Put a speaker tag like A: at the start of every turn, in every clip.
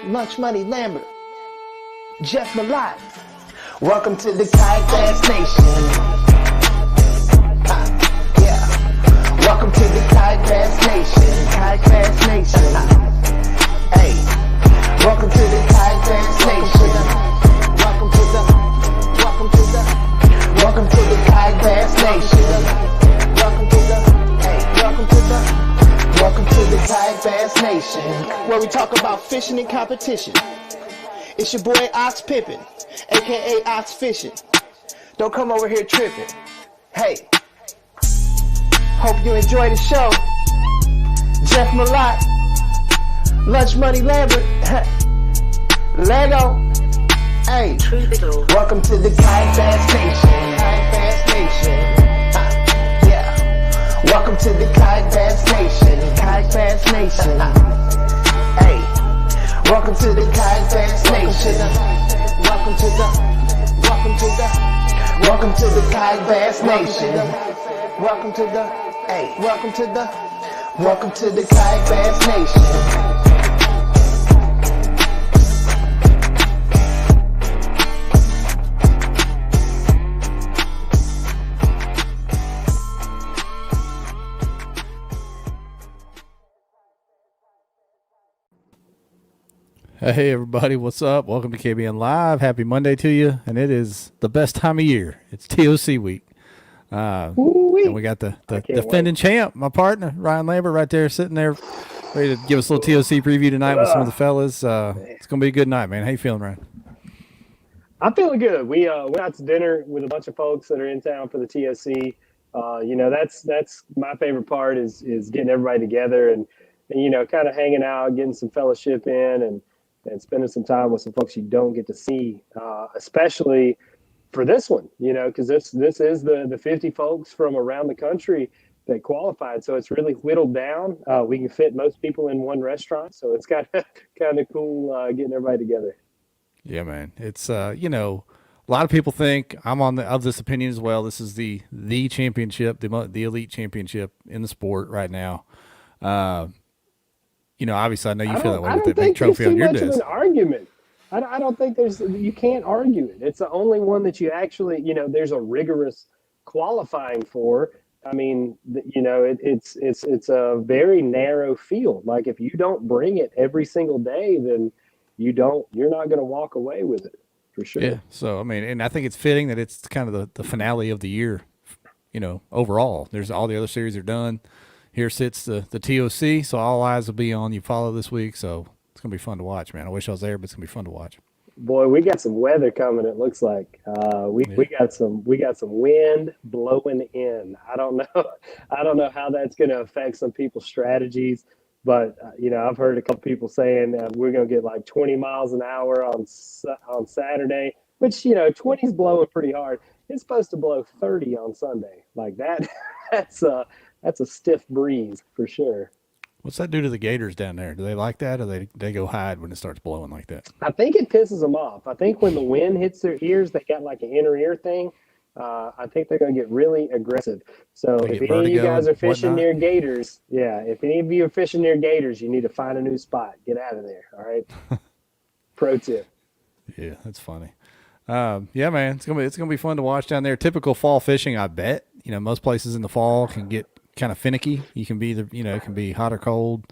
A: Lunch Money Lambert, Jeff Malott. Welcome to the Kayak Bass Nation. Yeah. Welcome to the Kayak Bass Nation. Kayak Bass Nation. Hey. Welcome to the Kayak Bass Nation. Welcome to the Kayak Bass Nation. Welcome to the Kayak Bass Nation, where we talk about fishing and competition. It's your boy Ox Pippin, aka Ox Fishing. Don't come over here tripping. Hey, hope you enjoy the show. Jeff Malott, Lunch Money Lambert, Lego. Hey, welcome to the Kayak Bass Nation. Kayak Bass Nation. Welcome to the Kayak Bass Nation. Kayak Bass Nation. Hey, welcome to the Kayak Bass Nation. Welcome to the Kayak Bass Nation. Welcome to the Kayak Bass Nation.
B: Hey everybody, what's up? Welcome to KBN Live. Happy Monday to you, and it is the best time of year. It's TOC week. And we got the defending champ, my partner, Ryan Lambert, right there, sitting there, ready to give us a little TOC preview tonight with some of the fellas. It's going to be a good night, man. How you feeling, Ryan?
C: I'm feeling good. We went out to dinner with a bunch of folks that are in town for the TSC. That's my favorite part is getting everybody together and kind of hanging out, getting some fellowship in, and spending some time with some folks you don't get to see, especially for this one, because this is the 50 folks from around the country that qualified. So it's really whittled down. We can fit most people in one restaurant. So it's kind of cool getting everybody together.
B: Yeah, man. It's, a lot of people think I'm of this opinion as well. This is the championship, the elite championship in the sport right now. Obviously, I know you feel that way with that big trophy on your desk.
C: An argument. I don't think you can't argue it. It's the only one that you actually, there's a rigorous qualifying for. I mean, it's a very narrow field. Like if you don't bring it every single day, then you're not going to walk away with it for sure.
B: Yeah. So, I mean, and I think it's fitting that it's kind of the finale of the year, overall. There's all the other series are done. Here sits the TOC, so all eyes will be on Eufaula this week. So it's gonna be fun to watch, man. I wish I was there, but it's gonna be fun to watch.
C: Boy, we got some weather coming. It looks like we got some wind blowing in. I don't know how that's gonna affect some people's strategies, but I've heard a couple people saying we're gonna get like 20 miles an hour on Saturday, which 20 is blowing pretty hard. It's supposed to blow 30 on Sunday, like that. That's a stiff breeze for sure.
B: What's that do to the gators down there? Do they like that, or they go hide when it starts blowing like that?
C: I think it pisses them off. I think when the wind hits their ears, they got like an inner ear thing. I think they're going to get really aggressive. So if any of you guys are fishing near gators, you need to find a new spot. Get out of there, all right? Pro tip.
B: Yeah, that's funny. Yeah, man, it's gonna be fun to watch down there. Typical fall fishing, I bet. Most places in the fall can get kind of finicky. You can be it can be hot or cold.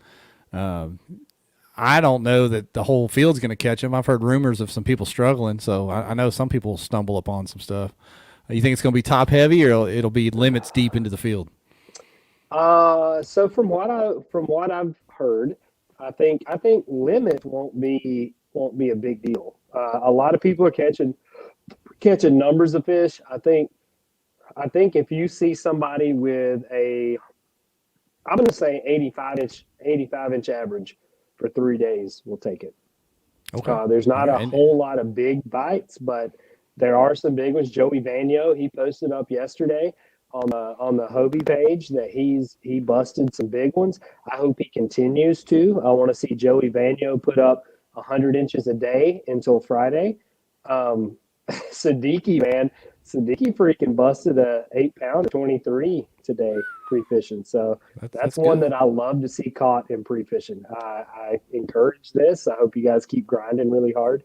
B: I don't know that the whole field's going to catch them. I've heard rumors of some people struggling, so I know some people stumble upon some stuff. You think it's going to be top heavy, or it'll be limits deep into the field?
C: So from what I've heard, I think limit won't be a big deal. A lot of people are catching numbers of fish. I think if you see somebody with I'm going to say 85 inch average for 3 days, we'll take it.
B: Okay.
C: There's not a whole lot of big bites, but there are some big ones. Joey Vanyo, he posted up yesterday on the Hobie page that he busted some big ones. I hope he continues to. I want to see Joey Vanyo put up 100 inches a day until Friday. Siddiqui, man, Siddiqui freaking busted a 8-pounder 23 today pre-fishing. So that's one
B: good.
C: that I love to see caught in pre-fishing. I encourage this. I hope you guys keep grinding really hard.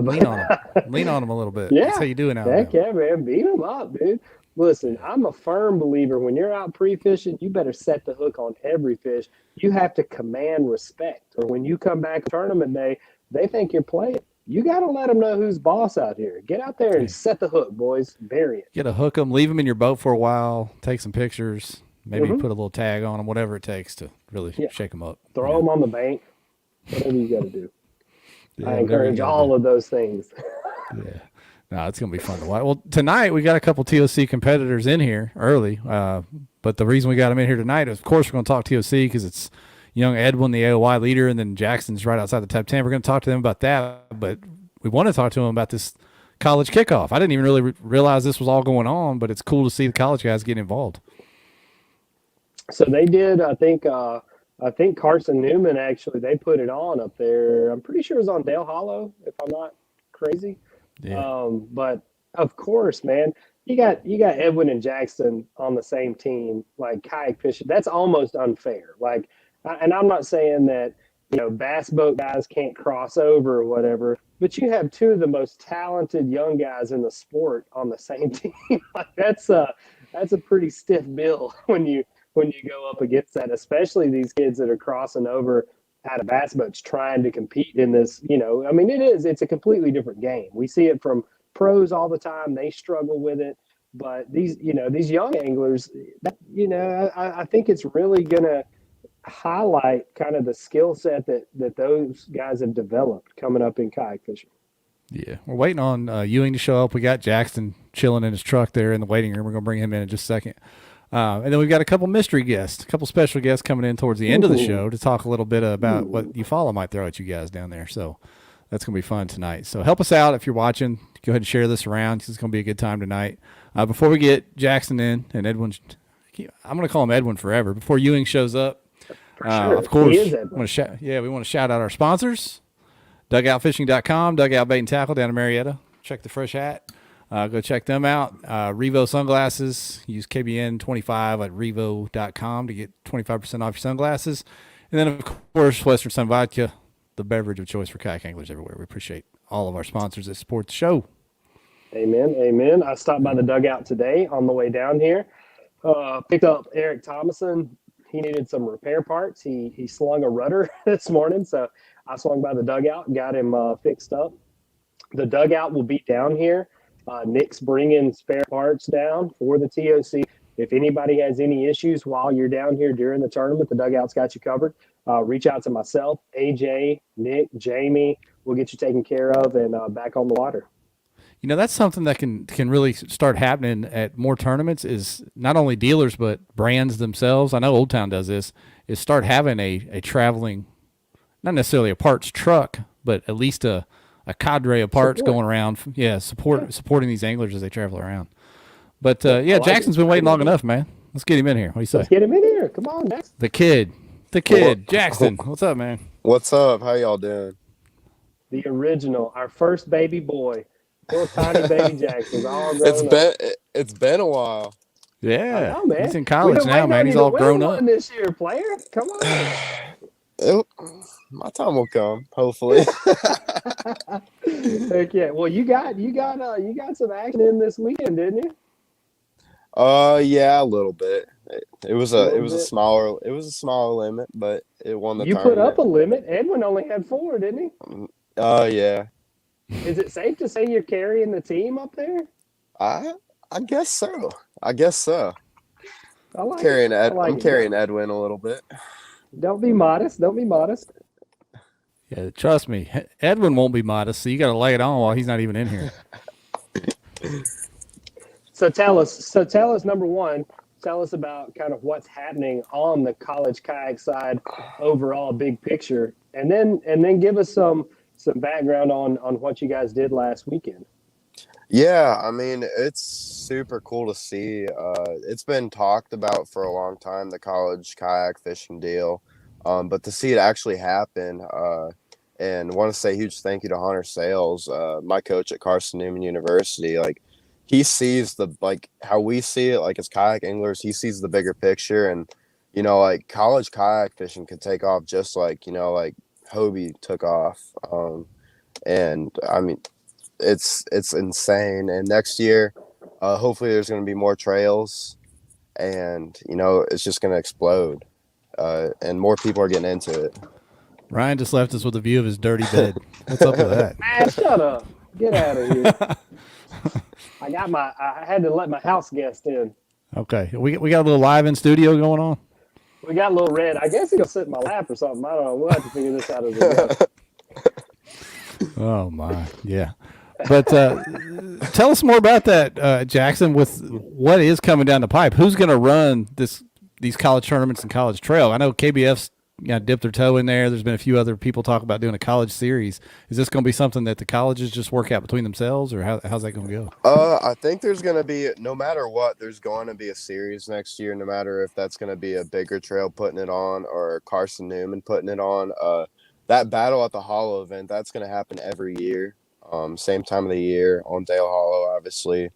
B: Lean on them. Lean on them a little bit.
C: Yeah,
B: That's how you do it now.
C: heck yeah, man. Beat them up, dude. Listen, I'm a firm believer when you're out pre-fishing, you better set the hook on every fish. You have to command respect. Or when you come back tournament day, they think you're playing. You got to let them know who's boss out here. Get out there and set the hook, boys. Bury it.
B: Get to hook them, leave them in your boat for a while, take some pictures, maybe put a little tag on them, whatever it takes to really shake them up.
C: Throw them on the bank, whatever you got to do.
B: Yeah,
C: I encourage all of those things.
B: Yeah. No, it's going to be fun to watch. Well, tonight we got a couple TOC competitors in here early, but the reason we got them in here tonight is, of course, we're going to talk TOC because it's young Edwin, the AOY leader, and then Jaxton's right outside the top 10. We're going to talk to them about that, but we want to talk to them about this college kickoff. I didn't even really realize this was all going on, but it's cool to see the college guys getting involved.
C: So they did, I think Carson Newman, actually, they put it on up there. I'm pretty sure it was on Dale Hollow, if I'm not crazy.
B: Yeah.
C: But of course, man, you got Edwin and Jaxton on the same team, like kayak fishing. That's almost unfair. Like, and I'm not saying that, bass boat guys can't cross over or whatever, but you have two of the most talented young guys in the sport on the same team. Like that's a pretty stiff bill when you go up against that, especially these kids that are crossing over out of bass boats trying to compete in this, I mean, it's a completely different game. We see it from pros all the time. They struggle with it, but these young anglers, I think it's really going to highlight kind of the skill set that those guys have developed coming up in kayak fishing.
B: Yeah. We're waiting on Ewing to show up. We got Jaxton chilling in his truck there in the waiting room. We're going to bring him in just a second. And then we've got a couple mystery guests, a couple special guests coming in towards the end of the show to talk a little bit about what Eufaula might throw at you guys down there. So that's going to be fun tonight. So help us out if you're watching. Go ahead and share this around because it's going to be a good time tonight. Before we get Jaxton in and Edwin, I'm going to call him Edwin forever. Before Ewing shows up,
C: Sure.
B: of course, we want to shout out our sponsors, dugoutfishing.com, Dugout Bait and Tackle down in Marietta. Check the fresh hat. Go check them out. Revo sunglasses. Use KBN 25 at revo.com to get 25% off your sunglasses. And then, of course, Western Sun Vodka, the beverage of choice for kayak anglers everywhere. We appreciate all of our sponsors that support the show.
C: Amen. Amen. I stopped by the dugout today on the way down here. Picked up Eric Thomason. He needed some repair parts. He slung a rudder this morning, so I swung by the dugout and got him fixed up. The dugout will be down here. Nick's bringing spare parts down for the TOC. If anybody has any issues while you're down here during the tournament, the dugout's got you covered. Reach out to myself, AJ, Nick, Jamie. We'll get you taken care of and back on the water.
B: That's something that can really start happening at more tournaments is not only dealers but brands themselves. I know Old Town does this, is start having a traveling, not necessarily a parts truck, but at least a cadre of parts going around. Yeah, supporting these anglers as they travel around. But, Jackson's been waiting long enough, man. Let's get him in here. What do you say?
C: Let's get him in here. Come on, Jackson.
B: The kid, Jaxton. What's up, man?
D: What's up? How y'all doing?
C: The original, our first baby boy. Little tiny baby Jackson's all grown up.
D: It's been a while.
B: Yeah,
C: know, man.
B: He's in college now, man. He's all grown up.
C: This year, player. Come on.
D: My time will come, hopefully.
C: Heck yeah. Well, you got some action in this weekend, didn't you?
D: Yeah, a little bit. It was a smaller limit, but it won the tournament.
C: You put up a limit. Edwin only had 4, didn't he?
D: Yeah.
C: Is it safe to say you're carrying the team up there?
D: I guess so. I'm
C: carrying
D: Edwin a little bit.
C: Don't be modest.
B: Yeah, trust me, Edwin won't be modest, so you got to lay it on while he's not even in here.
C: So tell us, number one, tell us about kind of what's happening on the college kayak side overall, big picture, and then give us some background on what you guys did last weekend.
D: Yeah, I mean, it's super cool to see. It's been talked about for a long time, the college kayak fishing deal, but to see it actually happen, and want to say a huge thank you to Hunter Sales, my coach at Carson Newman University. Like, he sees the like how we see it, like as kayak anglers, he sees the bigger picture, and like college kayak fishing could take off just like like Hobie took off. And I mean, it's insane. And next year, hopefully, there's going to be more trails, and it's just going to explode, and more people are getting into it.
B: Ryan just left us with a view of his dirty bed. What's up with that?
C: Man, shut up. Get out of here. I had to let my house guest in.
B: Okay, we got a little live in studio going on.
C: We got a little red. I guess he'll sit in my lap or something. I don't know. We'll have to figure this out as we go.
B: Oh my, yeah. But tell us more about that, Jaxton. With what is coming down the pipe, who's going to run these college tournaments and college trail? I know KBF's dipped their toe in there. There's been a few other people talk about doing a college series. Is this going to be something that the colleges just work out between themselves, or how's that going to go?
D: I think there's going to be, no matter what, there's going to be a series next year. No matter if that's going to be a bigger trail putting it on or Carson Newman putting it on. That battle at the Hollow event, that's going to happen every year. Same time of the year on Dale Hollow, obviously.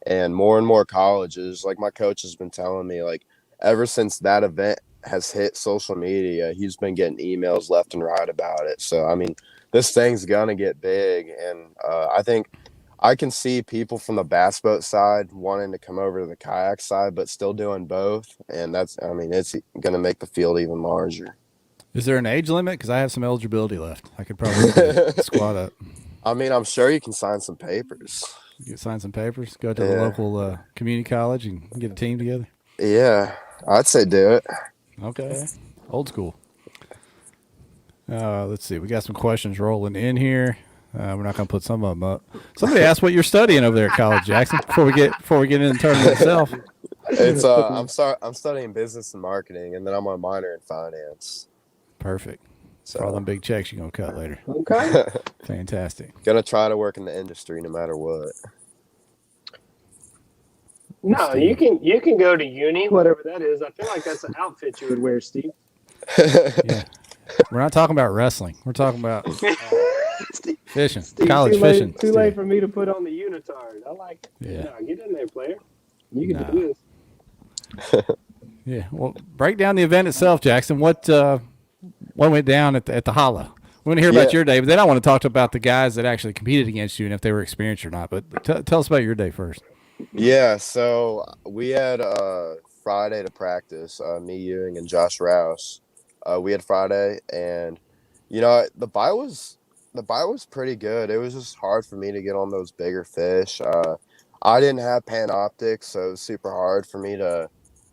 D: And more colleges, like my coach has been telling me, like ever since that event has hit social media, he's been getting emails left and right about it. So, I mean, this thing's going to get big. And I think I can see people from the bass boat side wanting to come over to the kayak side, but still doing both. And it's going to make the field even larger.
B: Is there an age limit? Because I have some eligibility left. I could probably squat up.
D: I mean, I'm sure you can sign some papers.
B: You sign some papers, go to the local community college and get a team together?
D: Yeah, I'd say do it.
B: Okay. Old school. Let's see. We got some questions rolling in here. We're not going to put some of them up. Somebody asked what you're studying over there at college, Jaxton, before we get into the tournament itself.
D: It's I'm studying business and marketing, and then I'm a minor in finance.
B: Perfect. So all them big checks you're going to cut later.
C: Okay.
B: Fantastic.
D: Gonna try to work in the industry no matter what.
C: No, you can go to uni, whatever that is. I feel like that's an outfit you would wear, Steve.
B: Yeah. We're not talking about wrestling. We're talking about fishing, college fishing.
C: Too late for me to put on the unitard. I like it.
B: Yeah.
C: No, get in there, player. You can do this.
B: Yeah. Well, break down the event itself, Jaxton. What went down at the Hollow? We want to hear about your day, but then I want to talk about the guys that actually competed against you and if they were experienced or not. But tell us about your day first.
D: Yeah, so we had Friday to practice. Me, Ewing, and Josh Rouse. We had Friday, and the bite was pretty good. It was just hard for me to get on those bigger fish. I didn't have Panoptics, so it was super hard for me to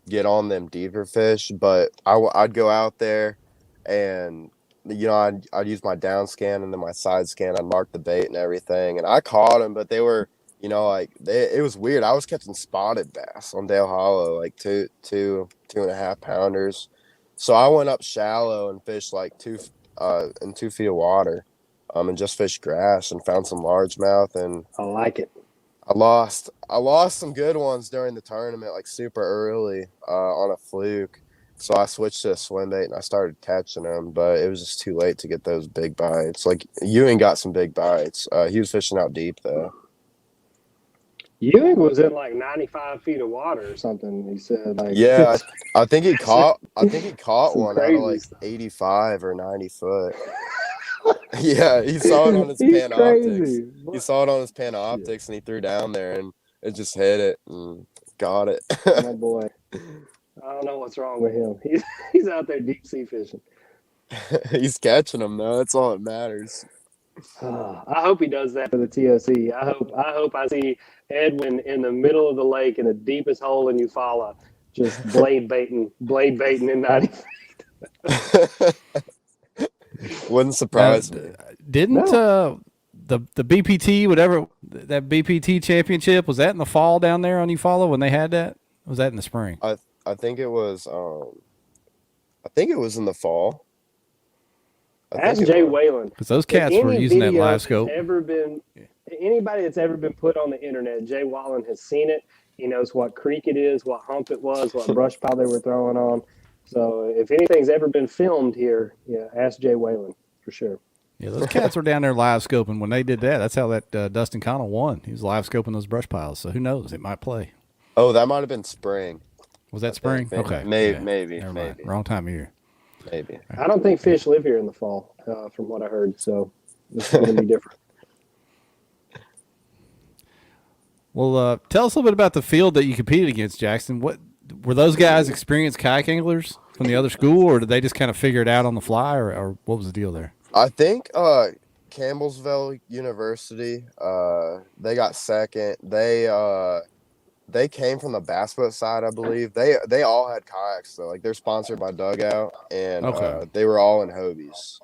D: get on them deeper fish. But I'd go out there, and I'd use my down scan and then my side scan. I'd mark the bait and everything, and I caught them, but they were. It was weird. I was catching spotted bass on Dale Hollow, like 2.5 pounders. So I went up shallow and fished like 2 feet of water, and just fished grass and found some largemouth. And
C: I like it.
D: I lost some good ones during the tournament, like super early, on a fluke. So I switched to a swim bait and I started catching them, but it was just too late to get those big bites. Like Ewing got some big bites. He was fishing out deep though.
C: Ewing was in like 95 feet of water or something. He said, like,
D: yeah, I think he caught one out of like
C: stuff.
D: 85 or 90 foot. Yeah, he saw it on his Panoptics. He saw it on his Panoptics and he threw down there and it just hit it and got it.
C: My boy. I don't know what's wrong with him. He's out there deep sea fishing.
D: He's catching them though. That's all that matters.
C: I hope he does that for the TOC. I hope I see Edwin in the middle of the lake in the deepest hole in Eufaula, just blade baiting in 90 feet.
D: Wouldn't surprise me.
B: Didn't the BPT, whatever, that BPT championship, was that in the fall down there on Eufaula when they had that? Or was that in the spring?
D: I think it was in the fall.
C: Ask Jay Whalen.
B: Because those cats were using that live scope.
C: Anybody that's ever been put on the internet, Jay Whalen has seen it. He knows what creek it is, what hump it was, what brush pile they were throwing on. So if anything's ever been filmed here, ask Jay Whalen for sure.
B: Yeah, those cats were down there live scoping when they did that. That's how that Dustin Connell won. He was live scoping those brush piles. So who knows? It might play.
D: Oh, that might have been spring.
B: Was that spring? Okay.
D: Maybe.
B: Never mind. Wrong time of year.
D: Maybe.
C: I don't think fish live here in the fall, from what I heard. So it's going to be different.
B: Well, tell us a little bit about the field that you competed against, Jaxton. What were those guys experienced kayak anglers from the other school, or did they just kind of figure it out on the fly, or what was the deal there?
D: I think Campbellsville University, they got second. They came from the bass boat side, I believe. They all had kayaks, though. Like, they're sponsored by Dugout, and they were all in Hobies.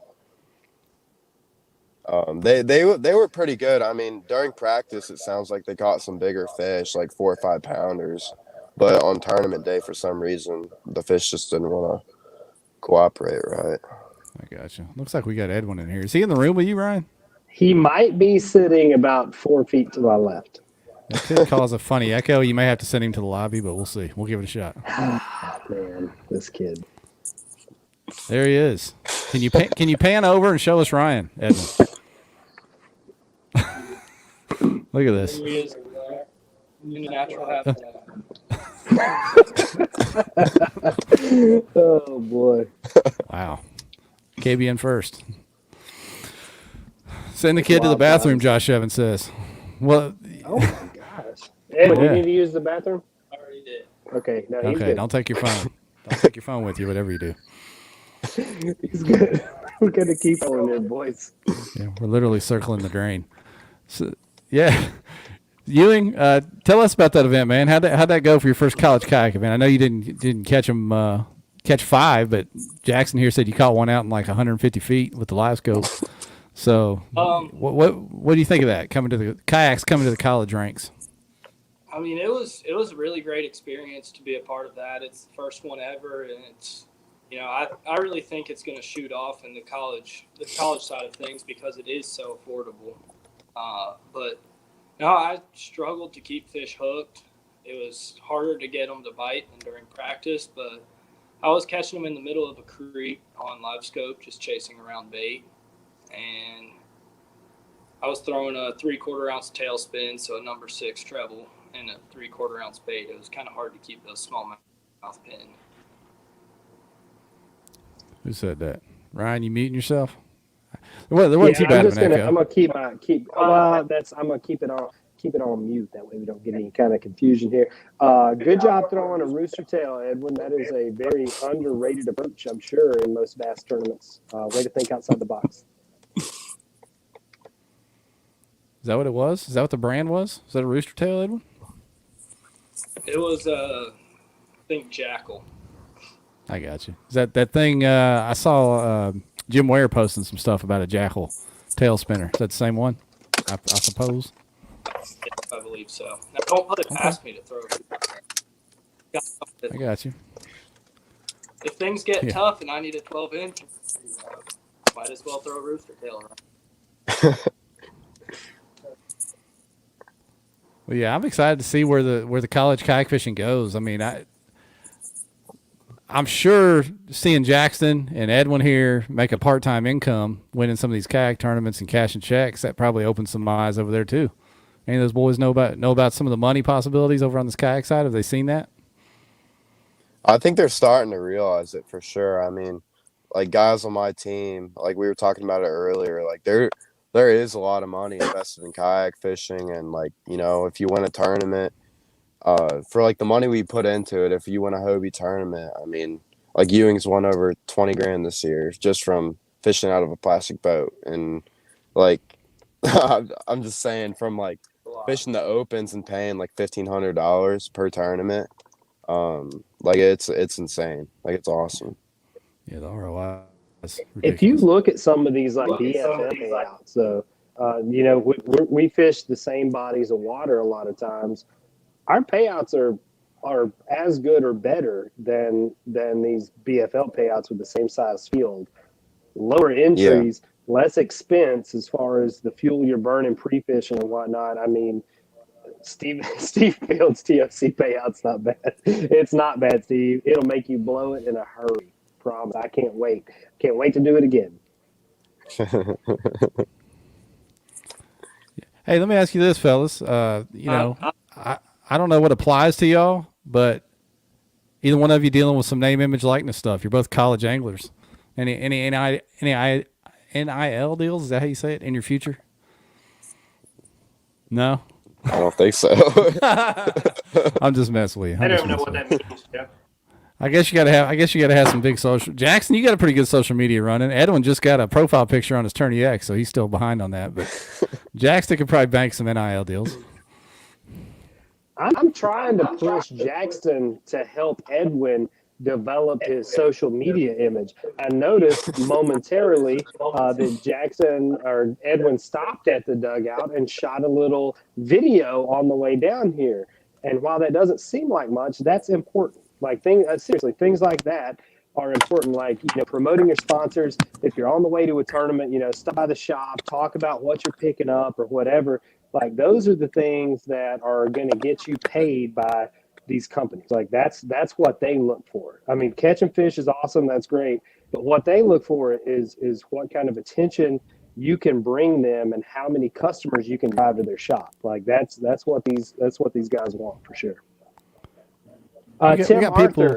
D: They were pretty good. I mean, during practice, it sounds like they caught some bigger fish, like 4 or 5 pounders. But on tournament day, for some reason, the fish just didn't want to cooperate, right?
B: I gotcha. Looks like we got Edwin in here. Is he in the room with you, Ryan?
C: He might be sitting about 4 feet to my left.
B: That could cause a funny echo. You may have to send him to the lobby, but we'll see. We'll give it a shot.
C: Man, this kid.
B: There he is. Can you pan over and show us Ryan, Edwin? Look at this.
E: He is natural habitat.
C: Oh boy!
B: Wow. KBN first. Send the kid to the bathroom, Josh Evans says. Well.
C: Oh my gosh! Edwin, you need to use the bathroom?
E: I already did.
C: Okay. No, he's
B: Okay.
C: good.
B: Don't take your phone. Don't take your phone with you, whatever you do.
C: He's good. We're gonna keep going there, boys.
B: Yeah, we're literally circling the drain. So, yeah. Ewing, tell us about that event, man. How'd that go for your first college kayak event? I know you didn't catch 5, but Jaxton here said you caught one out in like 150 feet with the live scope. So, what do you think of that coming to the college ranks?
E: I mean, it was a really great experience to be a part of that. It's the first one ever, and it's I really think it's going to shoot off in the college side of things because it is so affordable. But no, I struggled to keep fish hooked. It was harder to get them to bite than during practice, but I was catching them in the middle of a creek on live scope, just chasing around bait. And I was throwing a 3/4 ounce tailspin, so a number 6 treble and a 3/4 ounce bait. It was kind of hard to keep those smallmouth pin.
B: Who said that? Ryan, you muting yourself? There wasn't too bad of an echo.
C: I'm gonna keep it on mute. That way we don't get any kind of confusion here. Good job throwing a rooster tail, Edwin. That is a very underrated approach, I'm sure, in most bass tournaments. Way to think outside the box.
B: Is that what it was? Is that what the brand was? Is that a rooster tail, Edwin?
E: It was, I think, Jackal.
B: I got you. Is that thing? I saw Jim Ware posting some stuff about a Jackal tail spinner. Is that the same one? I suppose.
E: Yes, I believe so. Now, don't put it past me to throw it.
B: I got you.
E: If things get tough and I need a 12-inch, might as well throw a rooster tail around.
B: Well, yeah, I'm excited to see where the college kayak fishing goes. I mean, I'm sure seeing Jaxton and Edwin here make a part-time income, winning some of these kayak tournaments and cashing checks, that probably opens some eyes over there too. Any of those boys know about some of the money possibilities over on this kayak side? Have they seen that?
D: I think they're starting to realize it for sure. I mean, like guys on my team, like we were talking about it earlier, like there is a lot of money invested in kayak fishing, and like, if you win a tournament, for like the money we put into it, if you win a Hobie tournament, I mean, like Ewing's won over 20 grand this year just from fishing out of a plastic boat. And like, I'm just saying, from like fishing the opens and paying like $1,500 per tournament, like it's insane. Like, it's awesome.
B: Yeah, the ROI is ridiculous.
C: If you look at some of these like BFL payouts, so we fish the same bodies of water a lot of times. Our payouts are as good or better than these BFL payouts with the same size field. Lower entries, less expense as far as the fuel you're burning pre-fishing and whatnot. I mean, Steve Fields' TFC payout's not bad. It's not bad, Steve. It'll make you blow it in a hurry. Promise. I can't wait. Can't wait to do it again.
B: Hey, let me ask you this, fellas. I don't know what applies to y'all, but either one of you dealing with some name, image, likeness stuff. You're both college anglers. Any NIL deals? Is that how you say it in your future? No,
D: I don't think so.
B: I'm just messing with you.
C: I don't even know what that means. Yeah.
B: I guess you gotta have some big social. Jackson, you got a pretty good social media running. Edwin just got a profile picture on his Tourney X, so he's still behind on that. But Jackson could probably bank some NIL deals.
C: I'm trying to push Jaxton to help Edwin develop his social media image. I noticed momentarily that Jaxton or Edwin stopped at the dugout and shot a little video on the way down here. And while that doesn't seem like much, that's important. Like seriously, things like that are important. Like, promoting your sponsors. If you're on the way to a tournament, stop by the shop, talk about what you're picking up or whatever. Like, those are the things that are going to get you paid by these companies. Like, that's what they look for. I mean, catching fish is awesome. That's great. But what they look for is what kind of attention you can bring them and how many customers you can drive to their shop. Like, that's what these guys want for sure. Tim Arthur,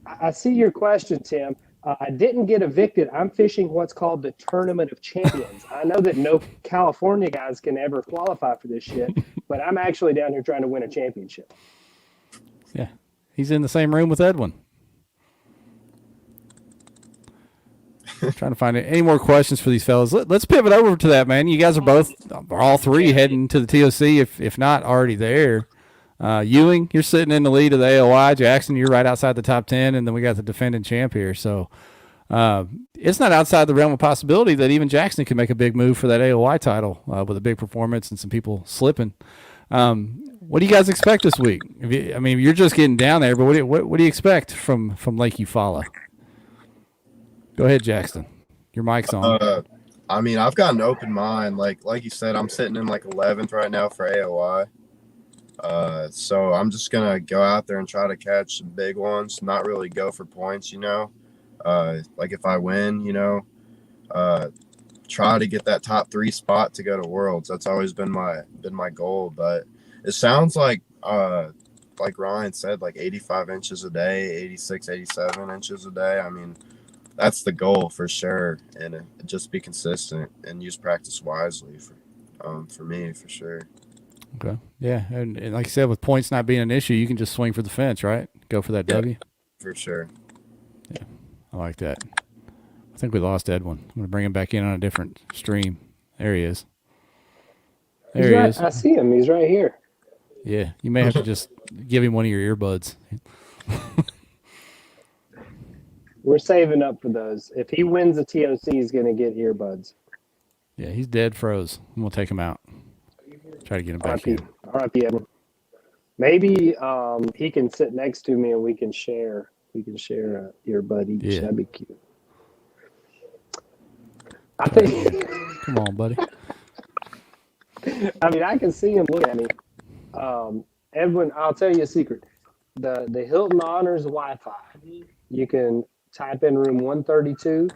C: I see your question, Tim. I didn't get evicted. I'm fishing what's called the Tournament of Champions. I know that no California guys can ever qualify for this shit, but I'm actually down here trying to win a championship.
B: Yeah, he's in the same room with Edwin. Trying to find any more questions for these fellas. Let's pivot over to that, man. You guys are all three heading to the TOC, if not already there. Ewing, you're sitting in the lead of the AOI. Jackson, you're right outside the top 10, and then we got the defending champ here. So it's not outside the realm of possibility that even Jackson can make a big move for that AOI title with a big performance and some people slipping. What do you guys expect this week? You're just getting down there, but what do you expect from Lake Eufaula? Go ahead, Jackson. Your mic's on.
D: I've got an open mind. Like you said, I'm sitting in 11th right now for AOI. So I'm just going to go out there and try to catch some big ones, not really go for points, if I win, try to get that top 3 spot to go to Worlds. That's always been my goal, but it sounds like Ryan said, 85 inches a day, 86, 87 inches a day. That's the goal for sure. And just be consistent and use practice wisely for me, for sure.
B: Okay. Yeah. And like I said, with points not being an issue, you can just swing for the fence, right? Go for that W.
D: For sure.
B: Yeah. I like that. I think we lost Edwin. I'm going to bring him back in on a different stream. There he is. There he is.
C: I see him. He's right here.
B: Yeah. You may have to just give him one of your earbuds.
C: We're saving up for those. If he wins the TOC, he's going to get earbuds.
B: Yeah, he's dead froze. I'm going to take him out. Try to get him back in.
C: R.I.P. Edwin. Maybe he can sit next to me and we can share an earbud each.
B: Yeah.
C: That'd be cute. I think.
B: Come on, buddy.
C: I can see him look at me. Edwin, I'll tell you a secret. The Hilton Honors Wi-Fi. You can type in room 132.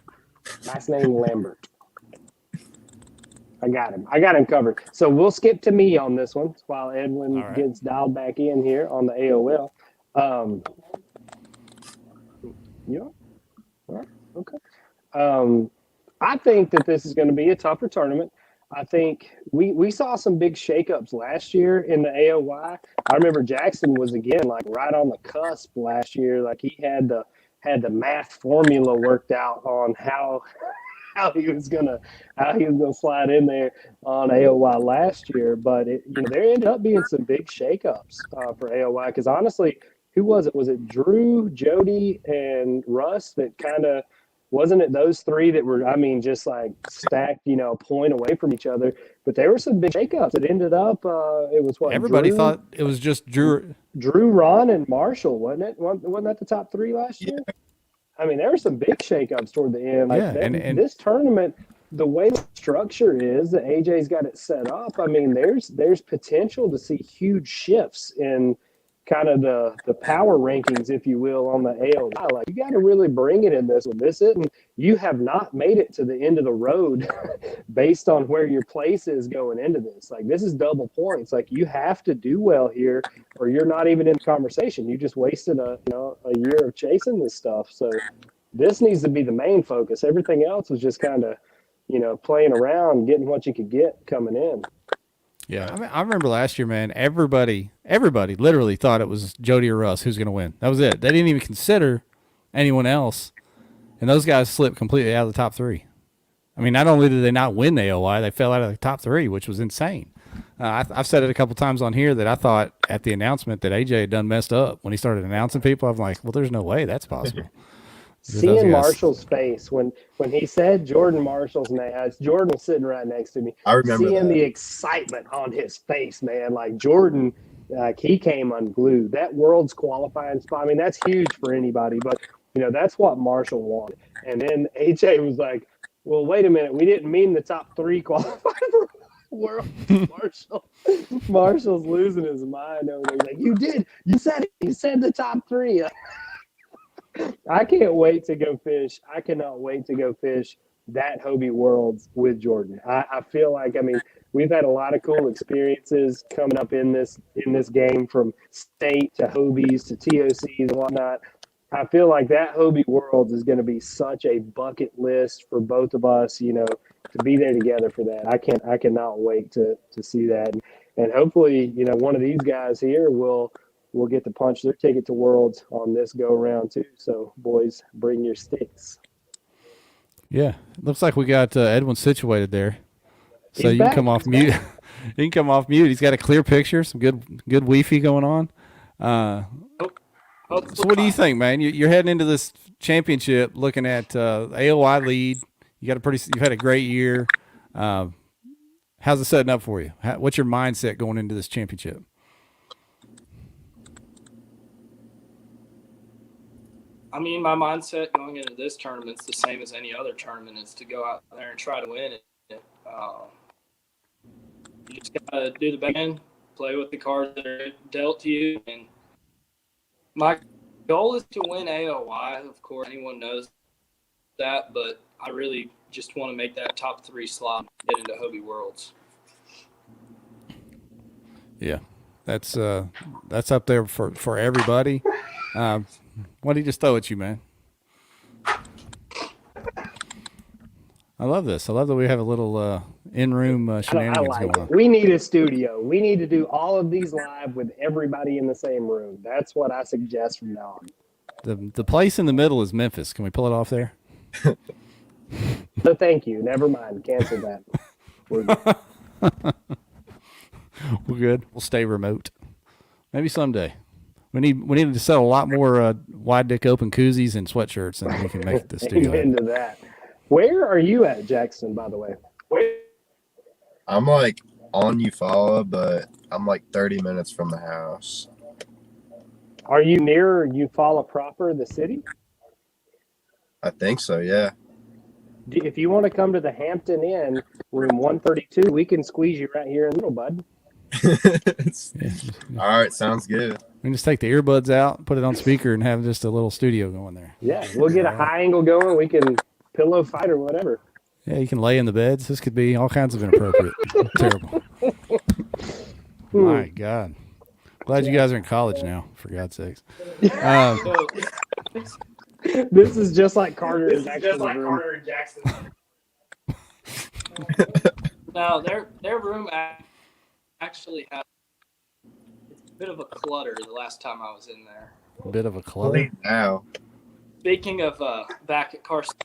C: Last name Lambert. I got him covered. So we'll skip to me on this one while Edwin gets dialed back in here on the AOL. Yeah. All right. Okay. I think that this is going to be a tougher tournament. I think we saw some big shakeups last year in the AOY. I remember Jaxton was again right on the cusp last year. He had the math formula worked out on how he was gonna slide in there on AOY last year. But there ended up being some big shakeups for AOY because honestly, who was it? Was it Drew, Jody, and Russ that kind of – wasn't it those three that were, just stacked, a point away from each other? But there were some big shakeups. It ended up, it was what?
B: Everybody thought it was just Drew,
C: Ron, and Marshall, wasn't it? Wasn't that the top 3 last year? There were some big shakeups toward the end. And this tournament, the way the structure is, that AJ's got it set up, there's potential to see huge shifts in kind of the power rankings, if you will, on the AOY. Like, you got to really bring it in this one. This isn't, you have not made it to the end of the road based on where your place is going into this. Like, this is double points. Like, you have to do well here or you're not even in the conversation. You just wasted a year of chasing this stuff. So this needs to be the main focus. Everything else was just kind of, playing around, getting what you could get coming in.
B: Yeah, I mean, I remember last year, man. Everybody literally thought it was Jody or Russ who's going to win. That was it. They didn't even consider anyone else, and those guys slipped completely out of the top 3. I mean, not only did they not win the AOY, they fell out of the top 3, which was insane. I've said it a couple times on here that I thought at the announcement that AJ had done messed up when he started announcing people. I'm like, well, there's no way that's possible.
C: Seeing Marshall's face when he said Jordan Marshall's name, Jordan was sitting right next to me.
D: I remember
C: seeing
D: that.
C: The excitement on his face, man. Like, Jordan, he came unglued. That world's qualifying spot, I mean, that's huge for anybody, but that's what Marshall wanted. And then AJ was like, well, wait a minute, we didn't mean the top 3 qualify for world. Marshall's losing his mind over there. Like, you did, you said it. You said the top 3. I can't wait to go fish. I cannot wait to go fish that Hobie Worlds with Jordan. I feel like, I mean, we've had a lot of cool experiences coming up in this game, from state to Hobies to TOCs and whatnot. I feel like that Hobie Worlds is going to be such a bucket list for both of us, to be there together for that. I cannot wait to see that. And hopefully, one of these guys here will get to punch their ticket to Worlds on this go around too. So, boys, bring your sticks.
B: Yeah, looks like we got Edwin situated there, so
C: He's
B: you
C: back.
B: can come off mute. You can come off mute. He's got a clear picture, some good Wi-Fi going on. So, what do you think, man? You're heading into this championship, looking at AOY lead. You've had a great year. How's it setting up for you? What's your mindset going into this championship?
E: I mean, my mindset going into this tournament's the same as any other tournament, is to go out there and try to win it. You just got to do the best, play with the cards that are dealt to you. And my goal is to win AOY. Of course, anyone knows that, but I really just want to make that top 3 slot, get into Hobie Worlds.
B: Yeah, that's up there for everybody. What did he just throw at you, man? I love this. I love that we have a little in-room shenanigans going on.
C: We need a studio. We need to do all of these live with everybody in the same room. That's what I suggest from now on.
B: The place in the middle is Memphis. Can we pull it off there?
C: No, thank you. Never mind. Cancel that. We're good.
B: We're good. We'll stay remote. Maybe someday. We need to sell a lot more wide dick open koozies and sweatshirts, and we can make the studio.
C: Amen to that. Where are you at, Jaxton, by the way?
D: I'm like on Eufaula, but I'm like 30 minutes from the house.
C: Are you near Eufaula proper, the city?
D: I think so, yeah.
C: If you want to come to the Hampton Inn, room 132, we can squeeze you right here in the middle, bud.
D: All right, sounds good.
B: We can just take the earbuds out, put it on speaker, and have just a little studio going there.
C: Yeah, we'll get a high angle going. We can pillow fight or whatever.
B: Yeah, you can lay in the beds. This could be all kinds of inappropriate. Terrible. My God. Glad you guys are in college now, for God's sakes.
C: This is just like Carter and Jackson.
E: Now, their room actually has a bit of a clutter the last time I was in there.
B: A bit of a clutter.
D: Now.
E: Speaking of back at Carson,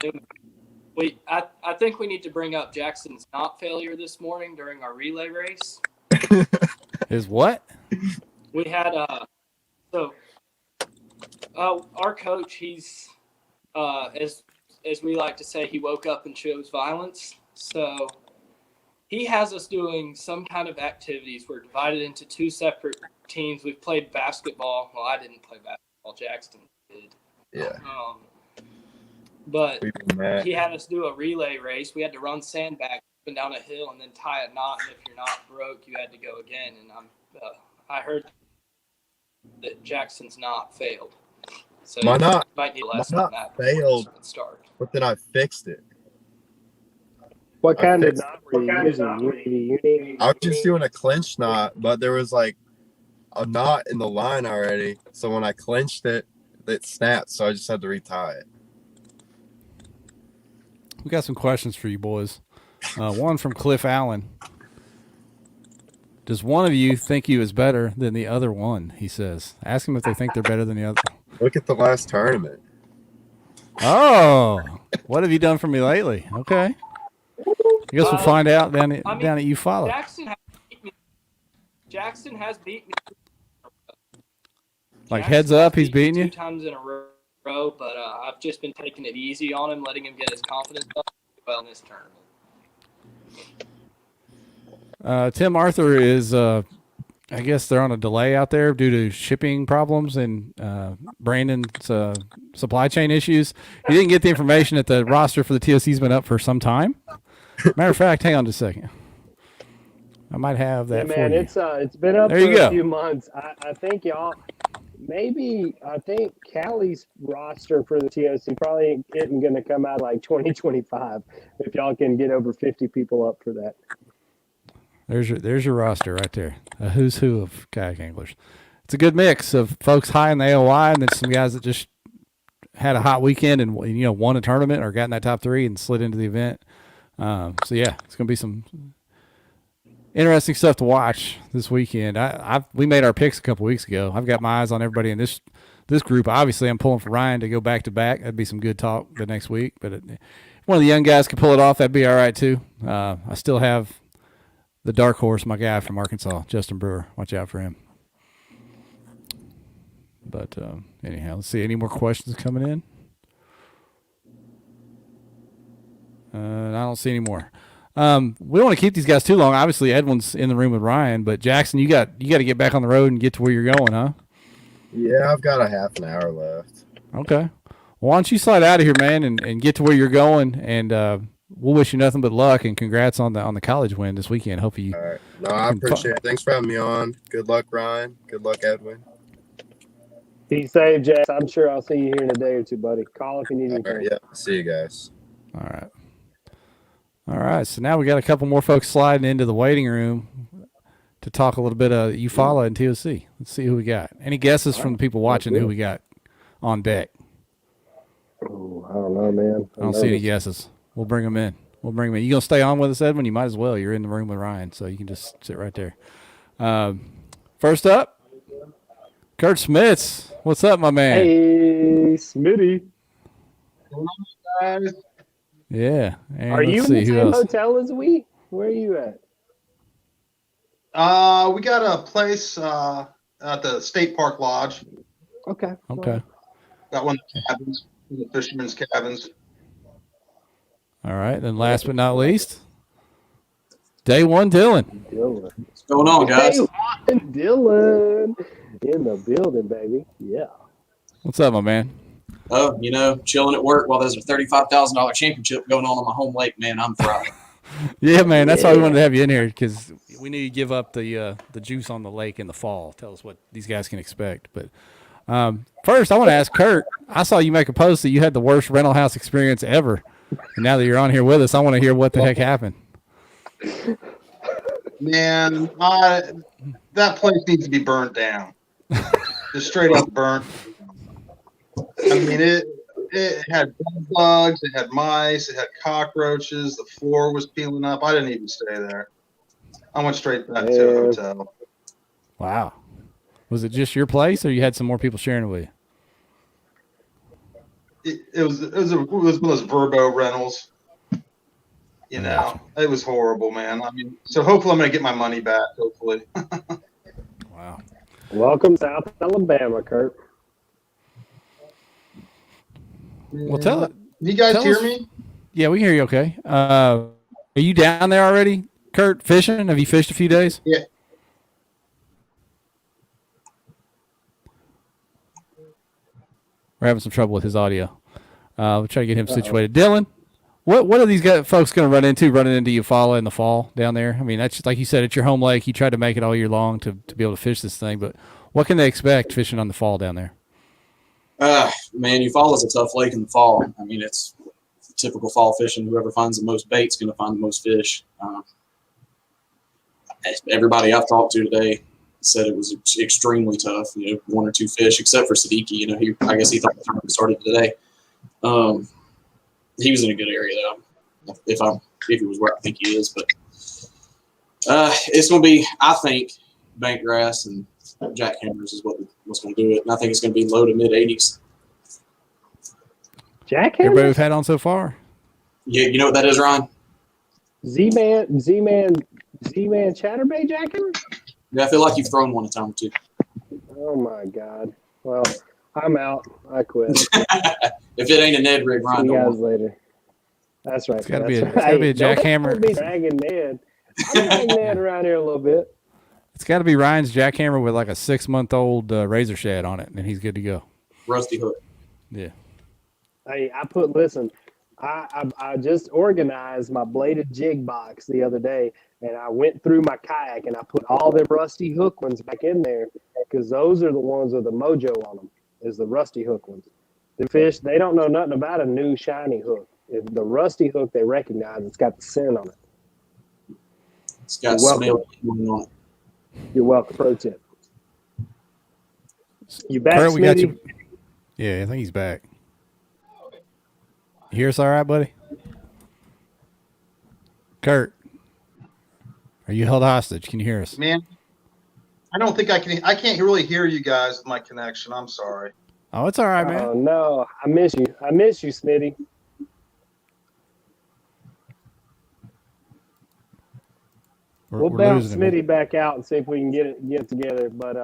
E: I think we need to bring up Jackson's knot failure this morning during our relay race.
B: Is what?
E: We had our coach. He's as we like to say, he woke up and chose violence. So he has us doing some kind of activities. We're divided into 2 separate teams. We've played basketball. Well, I didn't play basketball. Jaxton did.
D: Yeah.
E: But he had us do a relay race. We had to run sandbags up and down a hill and then tie a knot. And if your knot broke, you had to go again. And I heard that Jackson's not failed. So
D: Might not.
E: might need less
D: Might
E: on
D: not
E: that
D: failed.
E: start.
D: But then I fixed it.
C: What
D: I
C: kind of
D: fixed-
C: knot were you using? Uni?
D: I was just doing a clinch knot, but there was like a knot in the line already. So when I clinched it, it snapped. So I just had to retie it.
B: We got some questions for you boys. One from Cliff Allen. Does one of you think you is better than the other one? He says. Ask them if they think they're better than the other.
D: Look at the last tournament.
B: Oh, what have you done for me lately? Okay. I guess we'll find out down at Eufaula.
E: Jackson has beat me.
B: Like
E: Jackson
B: heads up,
E: has
B: he's beating you?
E: 2 times in a row, but I've just been taking it easy on him, letting him get his confidence up well in this tournament.
B: Tim Arthur is, I guess they're on a delay out there due to shipping problems and Brandon's supply chain issues. He didn't get the information that the roster for the TOC's been up for some time. Matter of fact, hang on just a second. I might have that for you.
C: It's been up
B: There
C: for
B: you go.
C: a few months. I think y'all I think Callie's roster for the TOC probably isn't going to come out like 2025 if y'all can get over 50 people up for that.
B: There's your roster right there. A who's who of kayak anglers. It's a good mix of folks high in the AOI and then some guys that just had a hot weekend and won a tournament or got in that top 3 and slid into the event. So yeah, it's gonna be some interesting stuff to watch this weekend. We made our picks a couple weeks ago. I've got my eyes on everybody in this group. Obviously, I'm pulling for Ryan to go back to back. That'd be some good talk the next week. But if one of the young guys could pull it off, that'd be all right too. I still have the dark horse, my guy from Arkansas, Justin Brewer. Watch out for him. But anyhow, let's see. Any more questions coming in? I don't see any more. We don't want to keep these guys too long. Obviously, Edwin's in the room with Ryan, but Jackson, you got to get back on the road and get to where you're going, huh?
D: Yeah, I've got a half an hour left.
B: Okay. Well, why don't you slide out of here, man, and get to where you're going, and we'll wish you nothing but luck and congrats on the college win this weekend. Hope you.
D: All right. No, I appreciate it. Thanks for having me on. Good luck, Ryan. Good luck, Edwin.
C: Be safe, Jax. I'm sure I'll see you here in a day or two, buddy. Call if you need anything.
D: All right, yeah. See you guys.
B: All right. All right. So now we got a couple more folks sliding into the waiting room to talk a little bit of Eufaula and TOC. Let's see who we got. Any guesses from the people watching who we got on deck?
C: Oh, I don't know, man.
B: I don't see any guesses. We'll bring them in. You going to stay on with us, Edwin? You might as well. You're in the room with Ryan, so you can just sit right there. First up, Kurt Smits. What's up, my man?
C: Hey, Smitty.
B: Yeah. And
C: Are you
B: let's
C: in the
B: see, who
C: same
B: else?
C: hotel as we? Where are you at?
F: We got a place at the State Park Lodge.
C: Okay.
B: Okay.
F: Got one of the cabins, the fishermen's cabins.
B: All right. And last but not least, Day One Dylan.
C: Dylan.
F: What's going on, guys?
C: Hey, Dylan in the building, baby. Yeah.
B: What's up, my man?
G: Oh, chilling at work while there's a $35,000 championship going on my home lake, man. I'm thriving.
B: Yeah, man. That's why we wanted to have you in here because we need to give up the juice on the lake in the fall. Tell us what these guys can expect. But first, I want to ask Kurt. I saw you make a post that you had the worst rental house experience ever. And now that you're on here with us, I want to hear what the heck happened.
F: Man, that place needs to be burnt down. Just straight up burnt. I mean, it had bugs, it had mice, it had cockroaches, the floor was peeling up. I didn't even stay there. I went straight back to a hotel.
B: Wow. Was it just your place, or you had some more people sharing it with you?
F: It was one of those Verbo rentals. It was horrible, man. I mean, so hopefully I'm going to get my money back, hopefully.
B: Wow.
C: Welcome South Alabama, Kurt.
B: Well, tell it.
F: You guys
B: tell
F: hear
B: us-
F: me?
B: Yeah, we can hear you okay. Are you down there already, Kurt, fishing? Have you fished a few days?
F: Yeah.
B: We're having some trouble with his audio. We'll try to get him situated. Dylan, what are these folks going to run into Eufaula in the fall down there? I mean, that's just, like you said, it's your home lake. You tried to make it all year long to be able to fish this thing. But What can they expect fishing on the fall down there?
G: Man, Eufaula is a tough lake in the fall. I mean, it's typical fall fishing. Whoever finds the most bait is going to find the most fish. Everybody I've talked to today said it was extremely tough. You know, 1 or 2 fish, except for Siddiqui. You know, I guess he thought the tournament started today. He was in a good area though. If he was where I think he is, but it's going to be, I think, bank grass and jackhammers is what's going to do it, and I think it's going to be low to mid 80s.
C: Jackhammers?
B: Everybody we've had on so far.
G: Yeah, you know what that is, Ryan?
C: Z-Man chatterbait jackhammer?
G: Yeah, I feel like you've thrown one a time or two.
C: Oh my God. Well, I'm out. I quit.
G: If it ain't a Ned rig, Ryan,
C: See you
G: don't
C: guys
G: want.
C: later. That's right.
B: It's got to
C: That's
B: be a jackhammer.
C: Don't be dragging Ned. I'm dragging Ned around here a little bit.
B: It's got to be Ryan's jackhammer with like a 6-month-old razor shad on it, and he's good to go.
G: Rusty hook.
B: Yeah.
C: Hey, I just organized my bladed jig box the other day, and I went through my kayak and I put all them rusty hook ones back in there because those are the ones with the mojo on them, is the rusty hook ones. The fish, they don't know nothing about a new shiny hook. If the rusty hook they recognize, it's got the scent on it.
G: It's got smell on it.
C: You're welcome. Pro tip. You back,
B: Kurt, we got
C: Smitty?
B: you. Yeah, I think he's back. You hear us all right, buddy? Kurt, are you held hostage? Can you hear us?
F: Man, I don't think I can. I can't really hear you guys with my connection. I'm sorry.
B: Oh, it's all right, man.
C: Oh no, I miss you. I miss you, Smitty. We'll bounce Smitty back out and see if we can get it together. But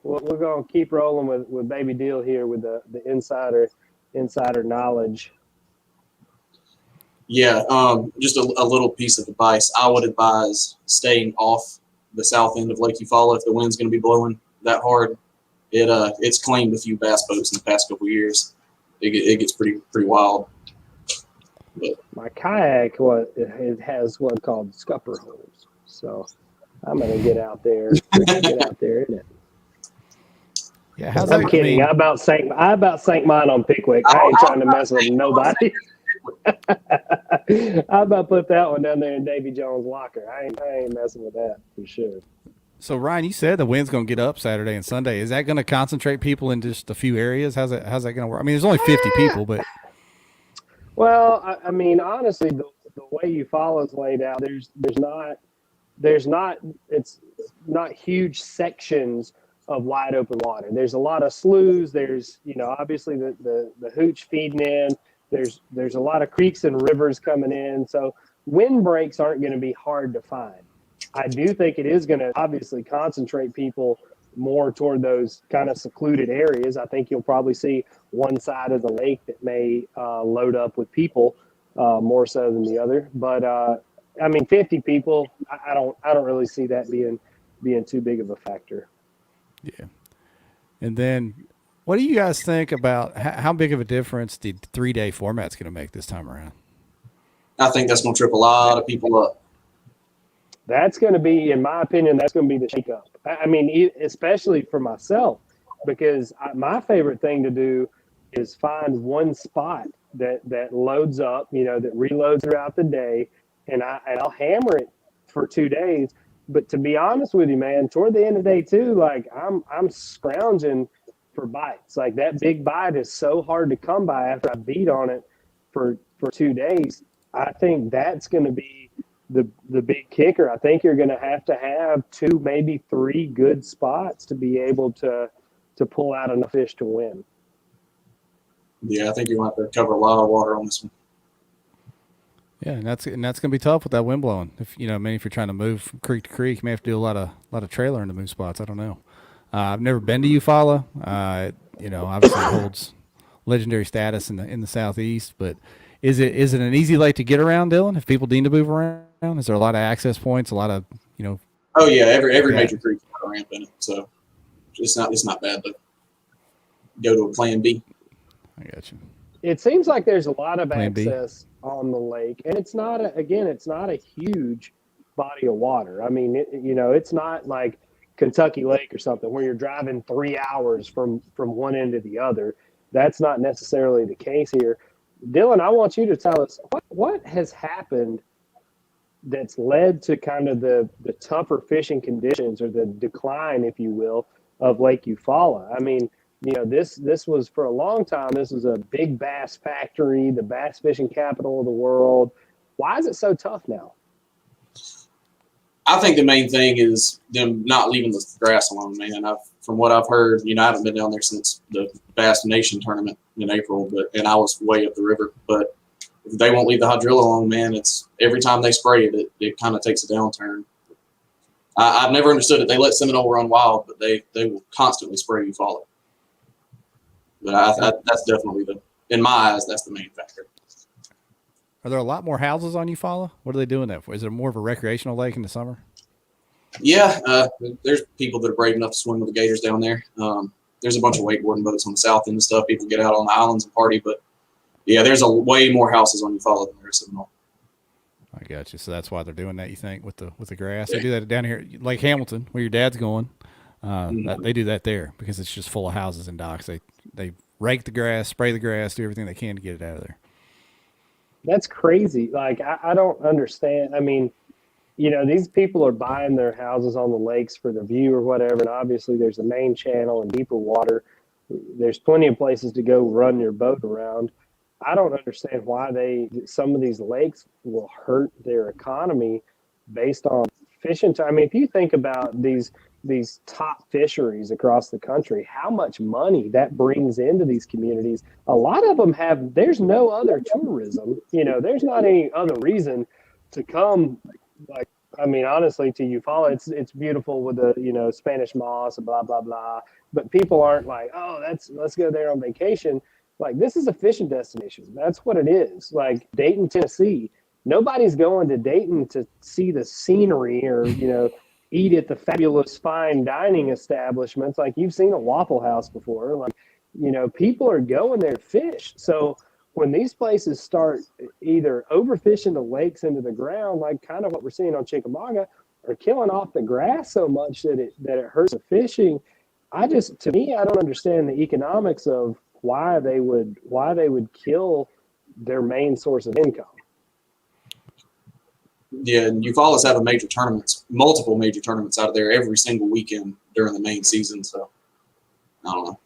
C: we're going to keep rolling with Baby Deal here with the insider knowledge.
G: Yeah, just a little piece of advice. I would advise staying off the south end of Lake Eufaula if the wind's going to be blowing that hard. It's claimed a few bass boats in the past couple of years. It gets pretty wild. But
C: my kayak, it has what called scupper holes. So I'm going to get out there. In it.
B: Yeah, how's
C: I'm
B: that?
C: kidding. I about sank mine on Pickwick. I ain't trying to mess with nobody. I about put that one down there in Davy Jones' locker. I ain't messing with that for sure.
B: So Ryan, you said the wind's going to get up Saturday and Sunday. Is that going to concentrate people in just a few areas? How's that going to work? I mean, there's only 50 people, but
C: well, I mean, honestly, the way Eufaula's laid out, it's not huge sections of wide open water. There's a lot of sloughs. There's, obviously the hooch feeding in. There's a lot of creeks and rivers coming in. So wind breaks aren't going to be hard to find. I do think it is going to obviously concentrate people more toward those kind of secluded areas. I think you'll probably see one side of the lake that may load up with people more so than the other. But I mean, 50 people, I don't really see that being too big of a factor.
B: Yeah. And then what do you guys think about how big of a difference the 3-day format's going to make this time around?
G: I think that's going to trip a lot of people up.
C: That's going to be, in my opinion, that's going to be the shakeup. I mean, especially for myself, because my favorite thing to do is find one spot that loads up, that reloads throughout the day, and I'll hammer it for 2 days. But to be honest with you, man, toward the end of the day too, like I'm scrounging for bites. Like that big bite is so hard to come by after I beat on it for 2 days. I think that's going to be the big kicker. I think you're going to have 2, maybe 3 good spots to be able to pull out enough fish to win.
G: Yeah, I think you're going to have to cover a lot of water on this one.
B: Yeah, and that's going to be tough with that wind blowing. If if you're trying to move from creek to creek, you may have to do a lot of trailering to move spots. I don't know. I've never been to Eufaula. Obviously it holds legendary status in the southeast. But is it an easy lake to get around, Dylan? If people need to move around, is there a lot of access points? A lot of
G: Oh yeah, every major creek's got a ramp in it, so it's not bad to go to a plan B.
B: I got you.
C: It seems like there's a lot of
B: Plan B.
C: access on the lake, and it's not a huge body of water. I mean, it's not like Kentucky Lake or something where you're driving 3 hours from one end to the other. That's not necessarily the case here. Dylan, I want you to tell us what has happened that's led to kind of the tougher fishing conditions, or the decline, if you will, of Lake Eufaula. I mean, this was, for a long time, this was a big bass factory, the bass fishing capital of the world. Why is it so tough now?
G: I think the main thing is them not leaving the grass alone, man. From what I've heard, I haven't been down there since the Bass Nation tournament in April, and I was way up the river. But if they won't leave the hydrilla alone, man, it's every time they spray it kind of takes a downturn. I've never understood it. They let Seminole run wild, but they will constantly spray Eufaula. But that's definitely in my eyes, that's the main factor.
B: Are there a lot more houses on Eufaula? What are they doing that for? Is it more of a recreational lake in the summer?
G: Yeah, there's people that are brave enough to swim with the gators down there. There's a bunch of wakeboarding boats on the south end and stuff. People get out on the islands and party, but yeah, there's way more houses on Eufaula than there is Seminole.
B: I got you. So that's why they're doing that, you think, with the grass? They do that down here, Lake Hamilton, where your dad's going. They do that there because it's just full of houses and docks. They rake the grass, spray the grass, do everything they can to get it out of there.
C: That's crazy. Like, I don't understand. I mean, these people are buying their houses on the lakes for the view or whatever, and obviously there's a main channel and deeper water. There's plenty of places to go run your boat around. I don't understand why some of these lakes will hurt their economy based on fishing time. I mean, if you think about these top fisheries across the country, how much money that brings into these communities. A lot of them there's no other tourism. There's not any other reason to come. Like, I mean, honestly, to Eufaula, it's beautiful with the, Spanish moss and blah, blah, blah. But people aren't like, oh, let's go there on vacation. Like, this is a fishing destination. That's what it is. Like Dayton, Tennessee. Nobody's going to Dayton to see the scenery or, eat at the fabulous fine dining establishments. Like, you've seen a Waffle House before. Like, people are going there to fish. So when these places start either overfishing the lakes into the ground, like kind of what we're seeing on Chickamauga, or killing off the grass so much that it hurts the fishing, to me, I don't understand the economics of why they would kill their main source of income.
G: Yeah, and Eufaula's having multiple major tournaments out of there every single weekend during the main season. So, I don't know.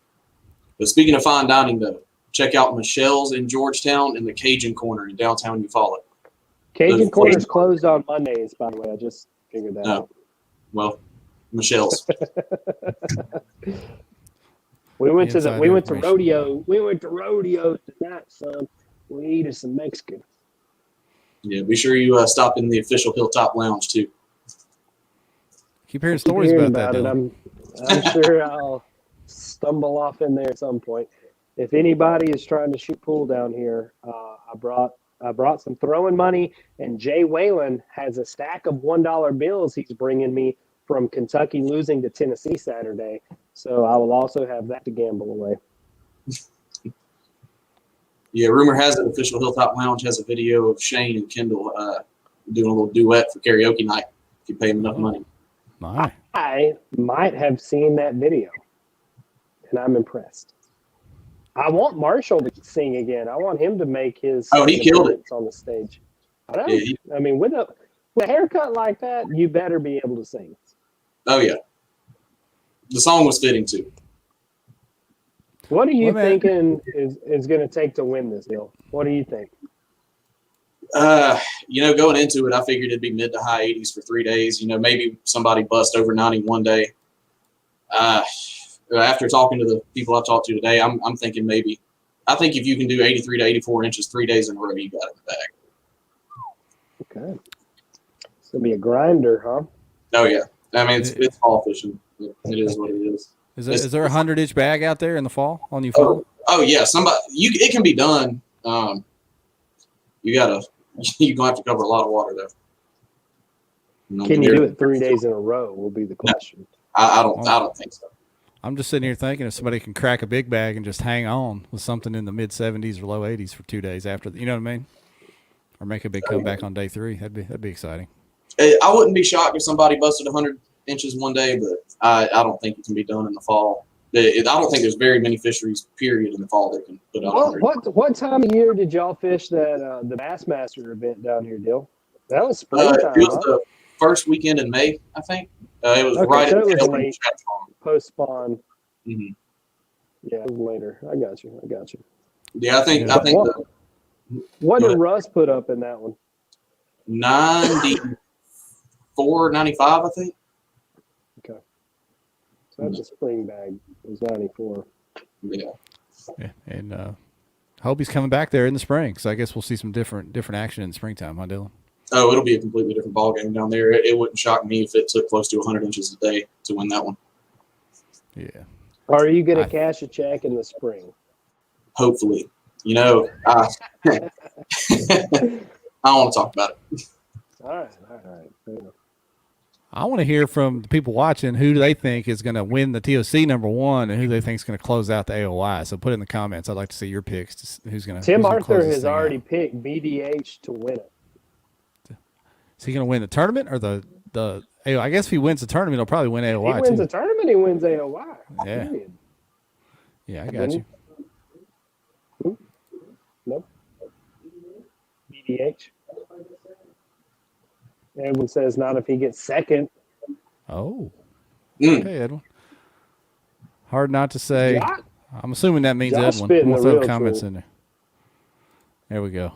G: But speaking of fine dining, though, check out Michelle's in Georgetown and the Cajun Corner in downtown Eufaula.
C: Cajun Corner is closed on Mondays, by the way. I just figured that out.
G: Well, Michelle's.
C: We went to rodeo. We went to rodeo tonight, son. We ate some Mexican.
G: Yeah, be sure you stop in the official Hilltop Lounge too.
B: Keep hearing stories about that.
C: I'm sure I'll stumble off in there at some point. If anybody is trying to shoot pool down here, I brought some throwing money, and Jay Whalen has a stack of $1 bills he's bringing me from Kentucky losing to Tennessee Saturday. So I will also have that to gamble away.
G: Yeah, rumor has it official Hilltop Lounge has a video of Shane and Kendall doing a little duet for karaoke night if you pay them enough money.
B: My.
C: I might have seen that video, and I'm impressed. I want Marshall to sing again. I want him to make his
G: he killed it
C: on the stage. I mean, with a haircut like that, you better be able to sing.
G: Oh, yeah. The song was fitting, too.
C: What are you thinking is going to take to win this deal? What do you think?
G: Going into it, I figured it'd be mid to high 80s for 3 days. Maybe somebody bust over 90 one day. After talking to the people I've talked to today, I'm thinking maybe. I think if you can do 83 to 84 inches 3 days in a row, you got it in the bag.
C: Okay. It's going to be a grinder, huh?
G: Oh, yeah. I mean, it's fall fishing. It is what it is.
B: Is there a 100-inch bag out there in the fall on Eufaula?
G: Oh yeah, it can be done. You're gonna have to cover a lot of water though.
C: Can you do it 3 days in a row? Will be the question.
G: No, I don't think so.
B: I'm just sitting here thinking if somebody can crack a big bag and just hang on with something in the mid 70s or low 80s for 2 days after, you know what I mean? Or make a big comeback on day 3. That'd be exciting.
G: I wouldn't be shocked if somebody busted 100 inches one day, but I don't think it can be done in the fall. I don't think there's very many fisheries, period, in the fall that can put out 100.
C: What time of year did y'all fish that the Bassmaster event down here, Dill? That was springtime.
G: It was the first weekend in May, I think. It was right at the
C: late post spawn.
G: Mm-hmm.
C: Yeah, it was later. I got you.
G: Yeah, I think
C: what did Russ put up in that one?
G: 94, 95, I think.
C: Okay. So that's a spring bag. It was 94.
G: Yeah.
B: And Hobie's coming back there in the spring, so I guess we'll see some different action in the springtime, huh, Dylan?
G: Oh, it'll be a completely different ball game down there. It wouldn't shock me if it took close to 100 inches a day to win that one.
B: Yeah.
C: Are you going to cash a check in the spring?
G: Hopefully. I don't want to talk about it.
C: All right.
B: I want to hear from the people watching who they think is going to win the TOC #1 and who they think is going to close out the AOI. So put in the comments. I'd like to see your picks. Who's going to?
C: Tim Arthur has already picked BDH to win it.
B: Is he going to win the tournament or the AOI? I guess if he wins the tournament, he'll probably win AOI.
C: If he wins the tournament, he wins AOI.
B: Yeah.
C: Period.
B: Yeah, I got you.
C: Nope. BDH. Edwin says not if he gets second.
B: Oh. Okay, Edwin. Hard not to say.
C: Josh,
B: I'm assuming that means
C: Josh
B: Edwin. I'm going to throw
C: real
B: comments
C: truth.
B: in there. There we go.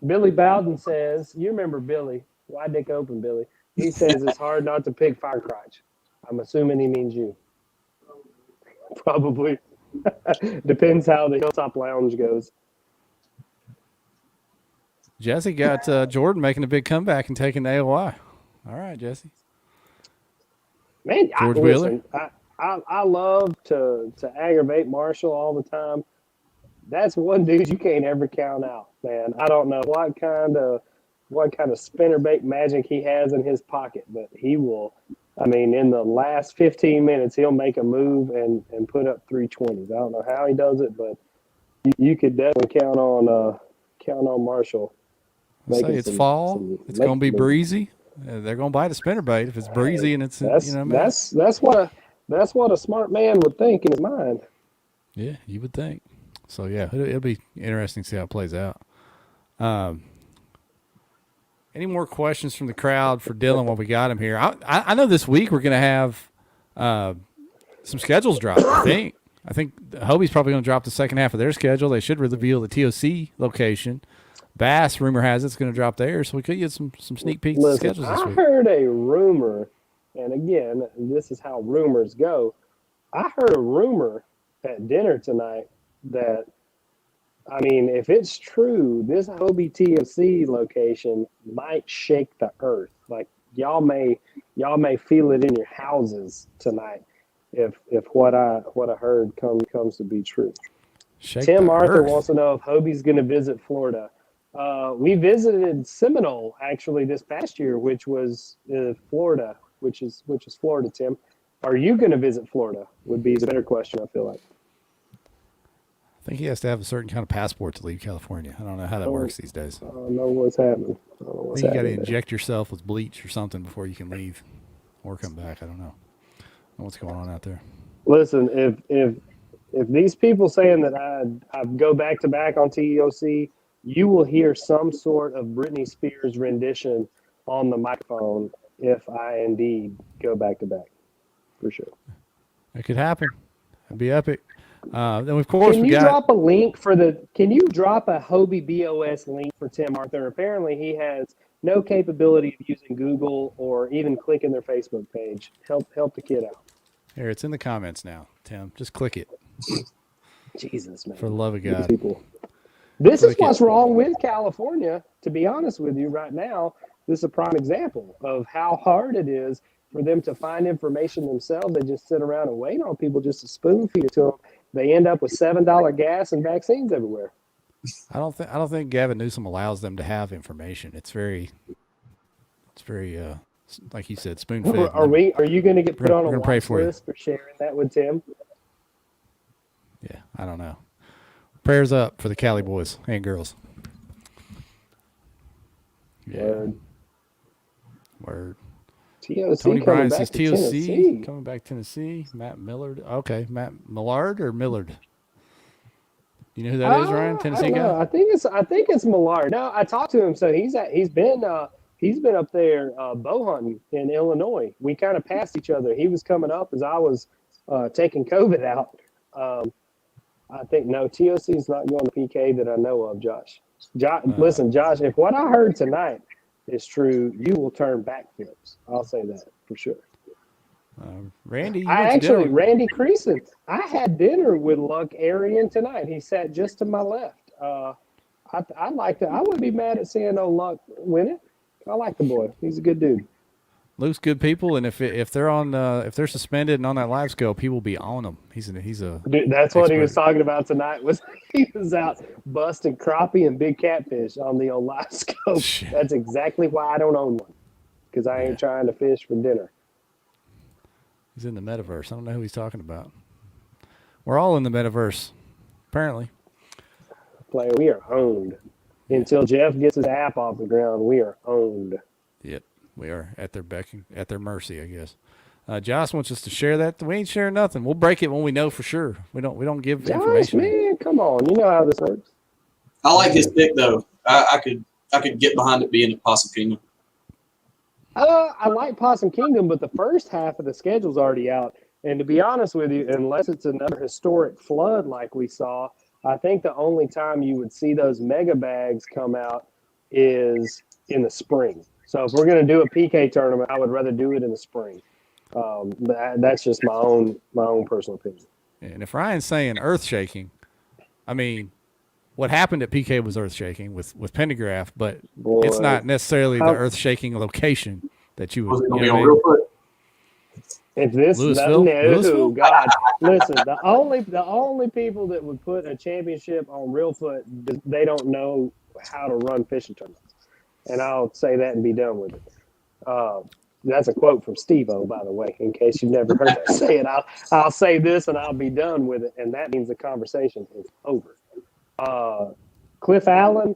C: Billy Bowden says, you remember Billy. Why dick open, Billy? He says it's hard not to pick Fire Crotch. I'm assuming he means you. Probably. Depends how the Hilltop Lounge goes.
B: Jesse got Jordan making a big comeback and taking the AOI. All right, Jesse.
C: Man,
B: George Wheeler.
C: Listen, I love to aggravate Marshall all the time. That's one dude you can't ever count out, man. I don't know what kind of spinnerbait magic he has in his pocket, but he will. I mean, in the last 15 minutes, he'll make a move and put up 320s. I don't know how he does it, but you could definitely count on Marshall.
B: Say it's fall. It's going to be breezy. They're going to bite a spinnerbait if it's breezy and it's
C: that's what a smart man would think in his mind.
B: Yeah, you would think. So yeah, it'll be interesting to see how it plays out. Any more questions from the crowd for Dylan while we got him here? I know this week we're going to have some schedules drop. I think Hobie's probably going to drop the second half of their schedule. They should reveal the TOC location. Bass, rumor has it's going to drop there, so we could get some sneak peeks of schedules this week.
C: I heard a rumor, and again, this is how rumors go. I heard a rumor at dinner tonight that, I mean, if it's true, this Hobie TOC location might shake the earth. Like y'all may feel it in your houses tonight if what I heard comes to be true. Tim Arthur wants to know if Hobie's going to visit Florida. We visited Seminole actually this past year, which was Florida, which is Florida. Tim, are you going to visit Florida? Would be the better question. I feel like.
B: I think he has to have a certain kind of passport to leave California. I don't know how that works these days.
C: I don't know what's happening. I think
B: you got to inject yourself with bleach or something before you can leave or come back. I don't know what's going on out there.
C: Listen, if these people saying that I go back to back on TOC, you will hear some sort of Britney Spears rendition on the microphone if I indeed go back to back, for sure.
B: It could happen. It'd be epic. Then of course
C: Can you drop a Hobie BOS link for Tim Arthur? Apparently he has no capability of using Google or even clicking their Facebook page. Help the kid out.
B: Here, it's in the comments now, Tim. Just click it.
C: Jesus, man.
B: For the love of God.
C: People. This is what's wrong with California, to be honest with you right now. This is a prime example of how hard it is for them to find information themselves. They just sit around and wait on people just to spoon feed it to them. They end up with $7 gas and vaccines everywhere.
B: I don't think Gavin Newsom allows them to have information. It's very like you said, spoon fed.
C: Are you going to get put on a watch list for sharing that with Tim?
B: Yeah, I don't know. Prayers up for the Cali boys and girls. Yeah.
C: Word. TOC
B: Tony
C: coming
B: Bryan
C: back
B: says
C: to
B: TOC
C: Tennessee.
B: coming back to Tennessee. Matt Millard. Okay, Matt Millard or Millard? You know who that is, Ryan?
C: I
B: Tennessee
C: don't know.
B: guy.
C: I think it's Millard. No, I talked to him, so he's been up there bow hunting in Illinois. We kind of passed each other. He was coming up as I was taking COVID out. I think no, TOC is not going to PK that I know of, Josh. Listen, Josh, if what I heard tonight is true, you will turn backflips. I'll say that for sure.
B: Randy,
C: Randy Creason. I had dinner with Luck Arian tonight. He sat just to my left. I like that. I wouldn't be mad at seeing old Luck win it. I like the boy. He's a good dude.
B: Luke's good people, and if they're suspended and on that live scope, he will be on them. He's a
C: dude, that's what he was talking about tonight. He was out busting crappie and big catfish on the old live scope.
B: Shit.
C: That's exactly why I don't own one, because I ain't trying to fish for dinner.
B: He's in the metaverse. I don't know who he's talking about. We're all in the metaverse, apparently.
C: Player, we are owned. Until Jeff gets his app off the ground, we are owned.
B: Yep, we are at their mercy, I guess. Josh wants us to share that. We ain't sharing nothing. We'll break it when we know for sure. We don't give
C: Josh,
B: information.
C: Man, come on. You know how this works.
G: I like his pick though. I could get behind it being at Possum Kingdom.
C: I like Possum Kingdom, but the first half of the schedule's already out. And to be honest with you, unless it's another historic flood like we saw, I think the only time you would see those mega bags come out is in the spring. So if we're going to do a PK tournament, I would rather do it in the spring. That's just my own personal opinion.
B: And if Ryan's saying earth shaking, I mean, what happened at PK was earth shaking with Pendergraph, but it's not necessarily the earth shaking location that you would. You know what I mean?
C: If this
B: Louisville?
C: God, listen, the only people that would put a championship on Reelfoot, they don't know how to run fishing tournaments. And I'll say that and be done with it. That's a quote from Steve-O, by the way, in case you've never heard that say it. I'll say this and I'll be done with it, and that means the conversation is over. Cliff Allen,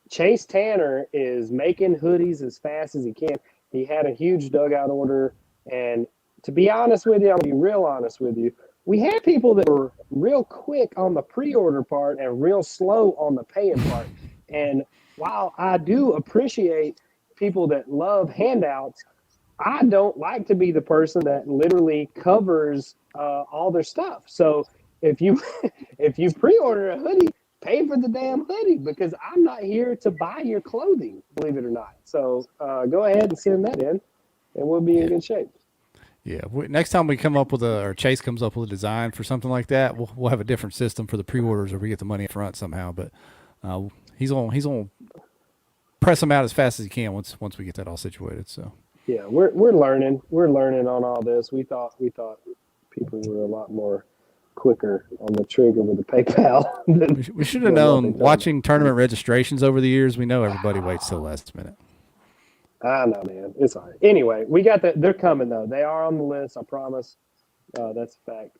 C: Chase Tanner is making hoodies as fast as he can. He had a huge dugout order, and to be honest with you, I'm going to be real honest with you. We had people that were real quick on the pre-order part and real slow on the paying part. And while I do appreciate people that love handouts, I don't like to be the person that literally covers all their stuff. So if you pre-order a hoodie, pay for the damn hoodie, because I'm not here to buy your clothing, believe it or not. So go ahead and send that in, and we'll be in good shape.
B: Yeah. Next time we come up with or Chase comes up with a design for something like that, we'll have a different system for the pre-orders, or we get the money up front somehow. But he's on press them out as fast as he can once we get that all situated. So
C: yeah, we're learning on all this. We thought people were a lot more quicker on the trigger with the PayPal.
B: We should have known. Watching tournament registrations over the years, we know everybody waits till the last minute.
C: I know, man. It's all right. Anyway, we got that. They're coming, though. They are on the list, I promise. That's a fact.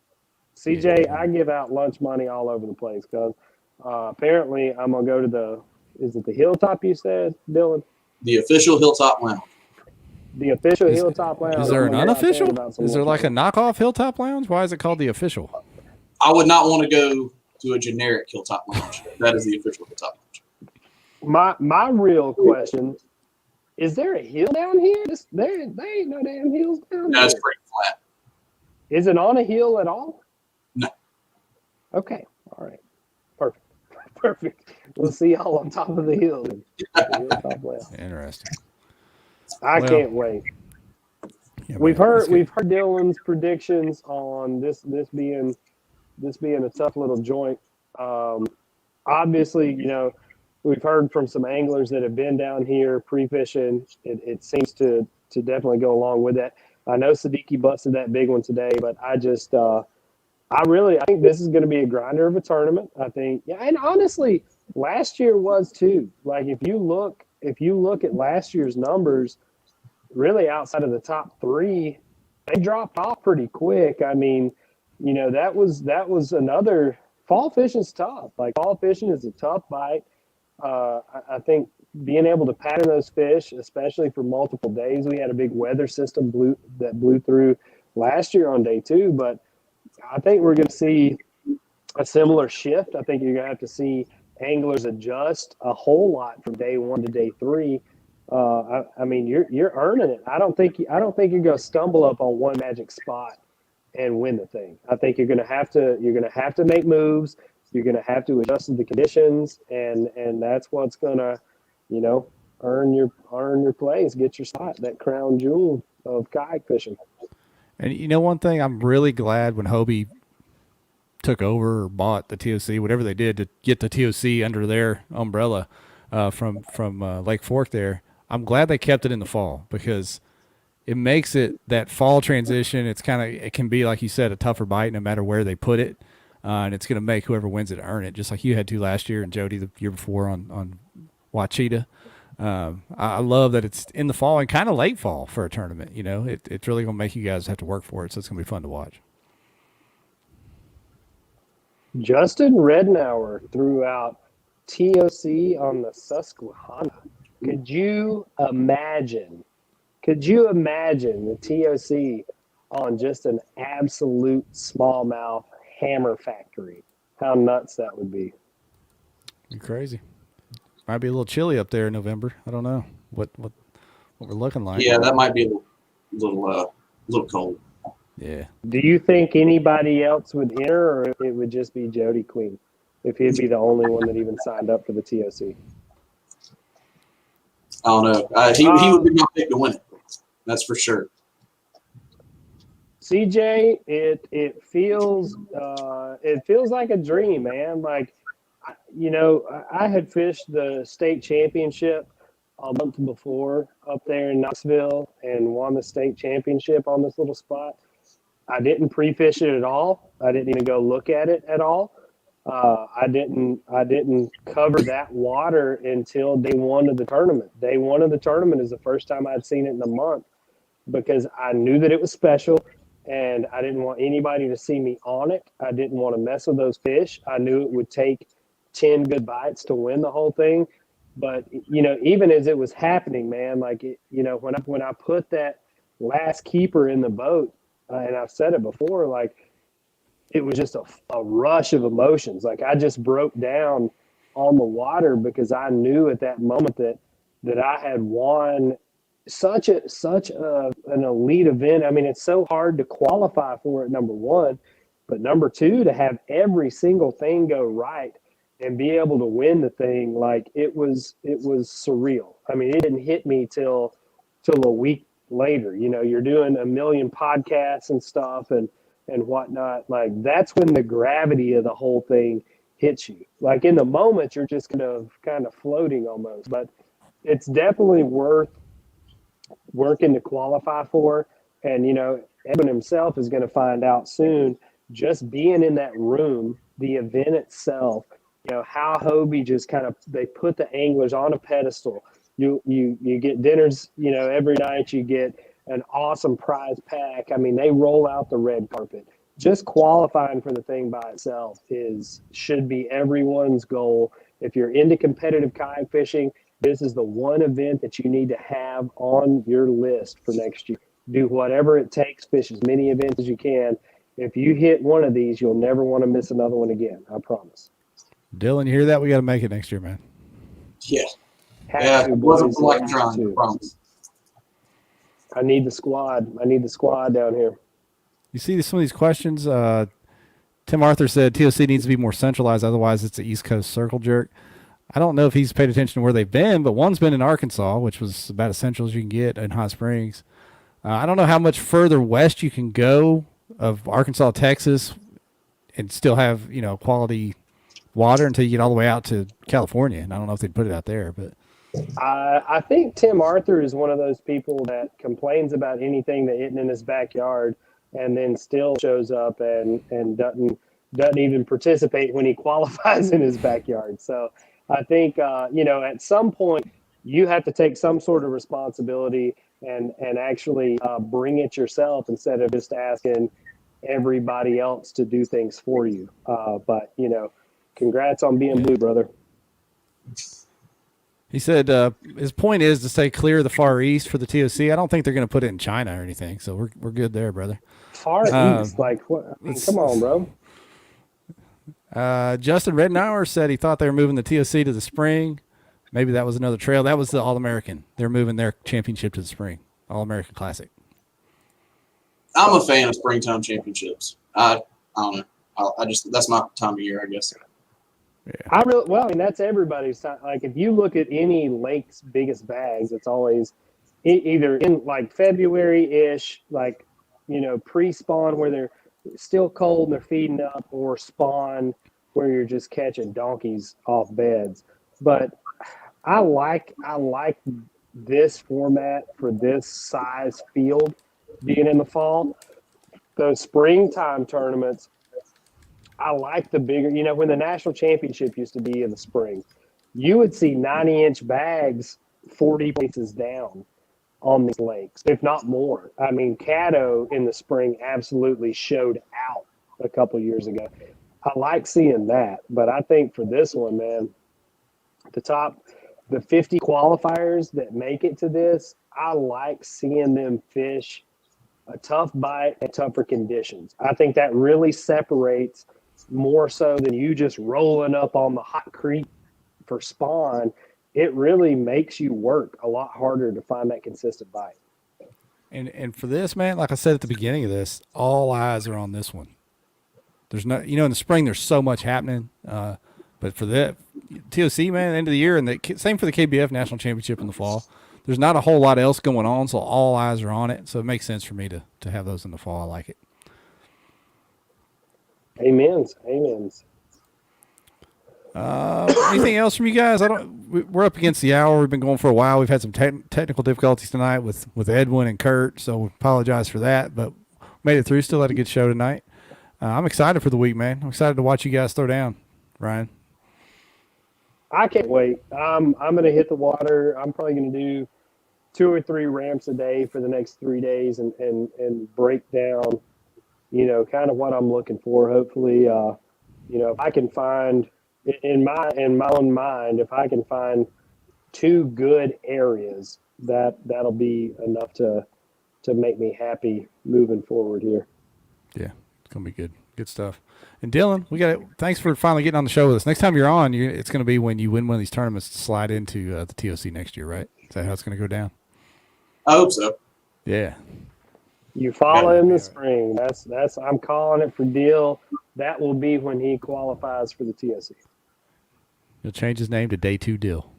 C: CJ, I give out lunch money all over the place, because apparently I'm going to go to is it the Hilltop you said, Dylan?
G: The official Hilltop Lounge.
C: The official Hilltop Lounge.
B: Is there an unofficial? Is there like a knockoff Hilltop Lounge? Why is it called the official?
G: I would not want to go to a generic Hilltop Lounge. That is the official Hilltop Lounge.
C: My real question, is there a hill down here? There ain't no damn hills down there.
G: That's pretty flat.
C: Is it on a hill at all?
G: No.
C: Okay. All right. Perfect. We'll see y'all on top of the hill.
B: Interesting.
C: I can't wait.
B: Yeah,
C: we've heard Dylan's predictions on this being a tough little joint. Obviously, we've heard from some anglers that have been down here pre-fishing. It seems to definitely go along with that. I know Siddiqui busted that big one today, but I think this is going to be a grinder of a tournament. I think, and honestly, last year was too. Like if you look at last year's numbers, really outside of the top three, they dropped off pretty quick. I mean, that was another. Fall fishing's tough. Like fall fishing is a tough bite. I think being able to pattern those fish, especially for multiple days. We had a big weather system that blew through last year on day 2, but I think we're going to see a similar shift. I think you're going to have to see anglers adjust a whole lot from day 1 to day 3. I mean, you're earning it. I don't think you're going to stumble up on one magic spot and win the thing. I think you're going to have to make moves. You're going to have to adjust to the conditions, and that's what's going to, earn your place, get your spot, that crown jewel of kayak fishing.
B: And one thing, I'm really glad when Hobie took over or bought the TOC, whatever they did to get the TOC under their umbrella from Lake Fork there. I'm glad they kept it in the fall, because it makes it that fall transition. It can be, like you said, a tougher bite no matter where they put it. And it's going to make whoever wins it earn it, just like you had to last year and Jody the year before on Wachita. I love that it's in the fall and kind of late fall for a tournament. It's really going to make you guys have to work for it, so it's going to be fun to watch.
C: Justin Rednauer threw out TOC on the Susquehanna. Could you imagine the TOC on just an absolute smallmouth hammer factory? How nuts that would be.
B: Crazy. Might be a little chilly up there in November. I don't know what we're looking like.
G: Yeah, that might be a little cold.
B: Yeah.
C: Do you think anybody else would enter, or it would just be Jody Queen if he'd be the only one that even signed up for the TOC?
G: I don't know. He would be my pick to win it. That's for sure.
C: CJ, it feels like a dream, man. Like, I had fished the state championship a month before up there in Knoxville and won the state championship on this little spot. I didn't pre-fish it at all. I didn't even go look at it at all. I didn't cover that water until day 1 of the tournament. Day 1 of the tournament is the first time I'd seen it in a month, because I knew that it was special and I didn't want anybody to see me on it. I didn't want to mess with those fish. I knew it would take 10 good bites to win the whole thing. But, even as it was happening, man, like, when I put that last keeper in the boat, and I've said it before, like, it was just a rush of emotions. Like, I just broke down on the water, because I knew at that moment that I had won such an elite event. I mean, it's so hard to qualify for it, number 1, but number 2, to have every single thing go right and be able to win the thing, like, it was surreal. I mean, it didn't hit me till a week later. You're doing a million podcasts and stuff and whatnot. Like, that's when the gravity of the whole thing hits you. Like, in the moment, you're just kind of floating almost, but it's definitely worth working to qualify for. And, Edwin himself is going to find out soon, just being in that room, the event itself, how Hobie just they put the anglers on a pedestal. You get dinners, every night. You get an awesome prize pack. I mean, they roll out the red carpet. Just qualifying for the thing by itself should be everyone's goal. If you're into competitive kayak fishing, this is the one event that you need to have on your list for next year. Do whatever it takes, fish as many events as you can. If you hit one of these, you'll never want to miss another one again. I promise.
B: Dylan, you hear that? We got to make it next year, man.
G: Yeah. It wasn't like trying, I promise.
C: I need the squad. Down here.
B: You see some of these questions? Tim Arthur said TOC needs to be more centralized, otherwise it's an East Coast circle jerk. I don't know if he's paid attention to where they've been, but one's been in Arkansas, which was about as central as you can get in Hot Springs. I don't know how much further west you can go of Arkansas, Texas, and still have, quality water until you get all the way out to California. And I don't know if they'd put it out there, but
C: I think Tim Arthur is one of those people that complains about anything that isn't in his backyard, and then still shows up and doesn't even participate when he qualifies in his backyard. So I think at some point you have to take some sort of responsibility and actually bring it yourself, instead of just asking everybody else to do things for you. But congrats on being blue, brother.
B: He said his point is to stay clear of the Far East for the TOC. I don't think they're going to put it in China or anything, so we're good there, brother.
C: Far East, like what? I mean, come on, bro.
B: Justin Rednauer said he thought they were moving the TOC to the spring. Maybe that was another trail. That was the All-American. They're moving their championship to the spring. All-American Classic.
G: I'm a fan of springtime championships. I don't know. I just that's my time of year, I guess.
B: Yeah.
C: I mean, that's everybody's time. Like, if you look at any lake's biggest bags, it's always either in like February-ish, like, pre-spawn where they're still cold and they're feeding up, or spawn where you're just catching donkeys off beds. But I like this format for this size field being in the fall. Those springtime tournaments, I like the bigger, when the national championship used to be in the spring, you would see 90-inch bags 40 places down on these lakes, if not more. I mean, Caddo in the spring absolutely showed out a couple years ago. I like seeing that, but I think for this one, man, the 50 qualifiers that make it to this, I like seeing them fish a tough bite and tougher conditions. I think that really separates more so than you just rolling up on the hot creek for spawn. It really makes you work a lot harder to find that consistent bite.
B: And for this, man, like I said at the beginning of this, all eyes are on this one. There's no, in the spring there's so much happening, but for the TOC, man, end of the year, and same for the KBF National Championship in the fall. There's not a whole lot else going on, so all eyes are on it. So it makes sense for me to have those in the fall. I like it.
C: Amens.
B: Anything else from you guys? We're up against the hour. We've been going for a while. We've had some technical difficulties tonight with Edwin and Kurt, so we apologize for that, but made it through. Still had a good show tonight. I'm excited for the week, man. I'm excited to watch you guys throw down, Ryan.
C: I can't wait. I'm going to hit the water. I'm probably going to do 2 or 3 ramps a day for the next 3 days and break down, kind of what I'm looking for. Hopefully, if I can find in my own mind, if I can find 2 good areas, that'll be enough to make me happy moving forward here.
B: Yeah, it's going to be good. Good stuff. And Dylan, thanks for finally getting on the show with us. Next time you're on, it's going to be when you win one of these tournaments to slide into the TOC next year, right? Is that how it's going to go down?
G: I hope so.
B: Yeah.
C: Eufaula in the spring. That's I'm calling it for Deal. That will be when he qualifies for the TOC.
B: He'll change his name to Day 2 Deal.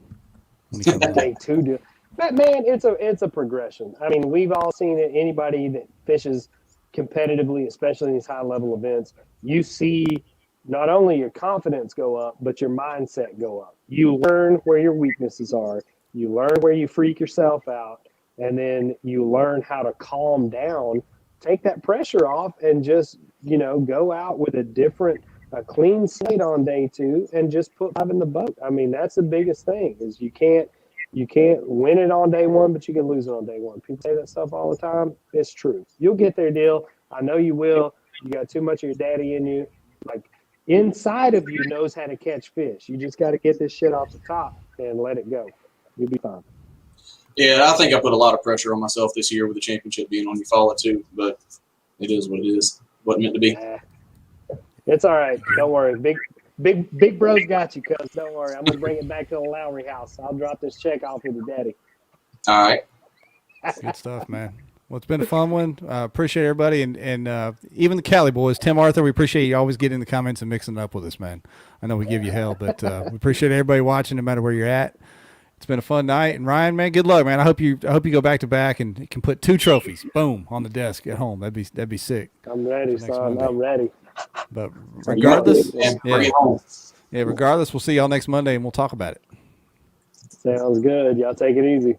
C: Day 2 Deal. But man, it's a progression. I mean, we've all seen it. Anybody that fishes competitively, especially in these high level events, you see not only your confidence go up, but your mindset go up. You learn where your weaknesses are. You learn where you freak yourself out, and then you learn how to calm down, take that pressure off, and just, go out with a clean slate on day 2 and just put 5 in the boat. I mean, that's the biggest thing is you can't win it on day 1, but you can lose it on day 1. People say that stuff all the time. It's true. You'll get there, Deal. I know you will. You got too much of your daddy in you. Like, inside of you knows how to catch fish. You just got to get this shit off the top and let it go. You'll be fine.
G: Yeah, I think I put a lot of pressure on myself this year with the championship being on Eufaula too, but it is what it is. Wasn't meant to be.
C: It's all right. Don't worry. Big bro's got you, cuz. Don't worry. I'm going to bring it back to the Lowry house. I'll drop this check off with your daddy.
G: All right.
B: Good stuff, man. Well, it's been a fun one. Appreciate everybody. And even the Cali boys. Tim Arthur, we appreciate you always getting in the comments and mixing it up with us, man. I know we give you hell, but we appreciate everybody watching no matter where you're at. It's been a fun night. And Ryan, man, good luck, man. I hope you go back to back and can put 2 trophies, boom, on the desk at home. That'd be sick.
C: I'm ready, son. I'm ready.
B: But regardless, regardless, we'll see y'all next Monday and we'll talk about it.
C: Sounds good. Y'all take it easy.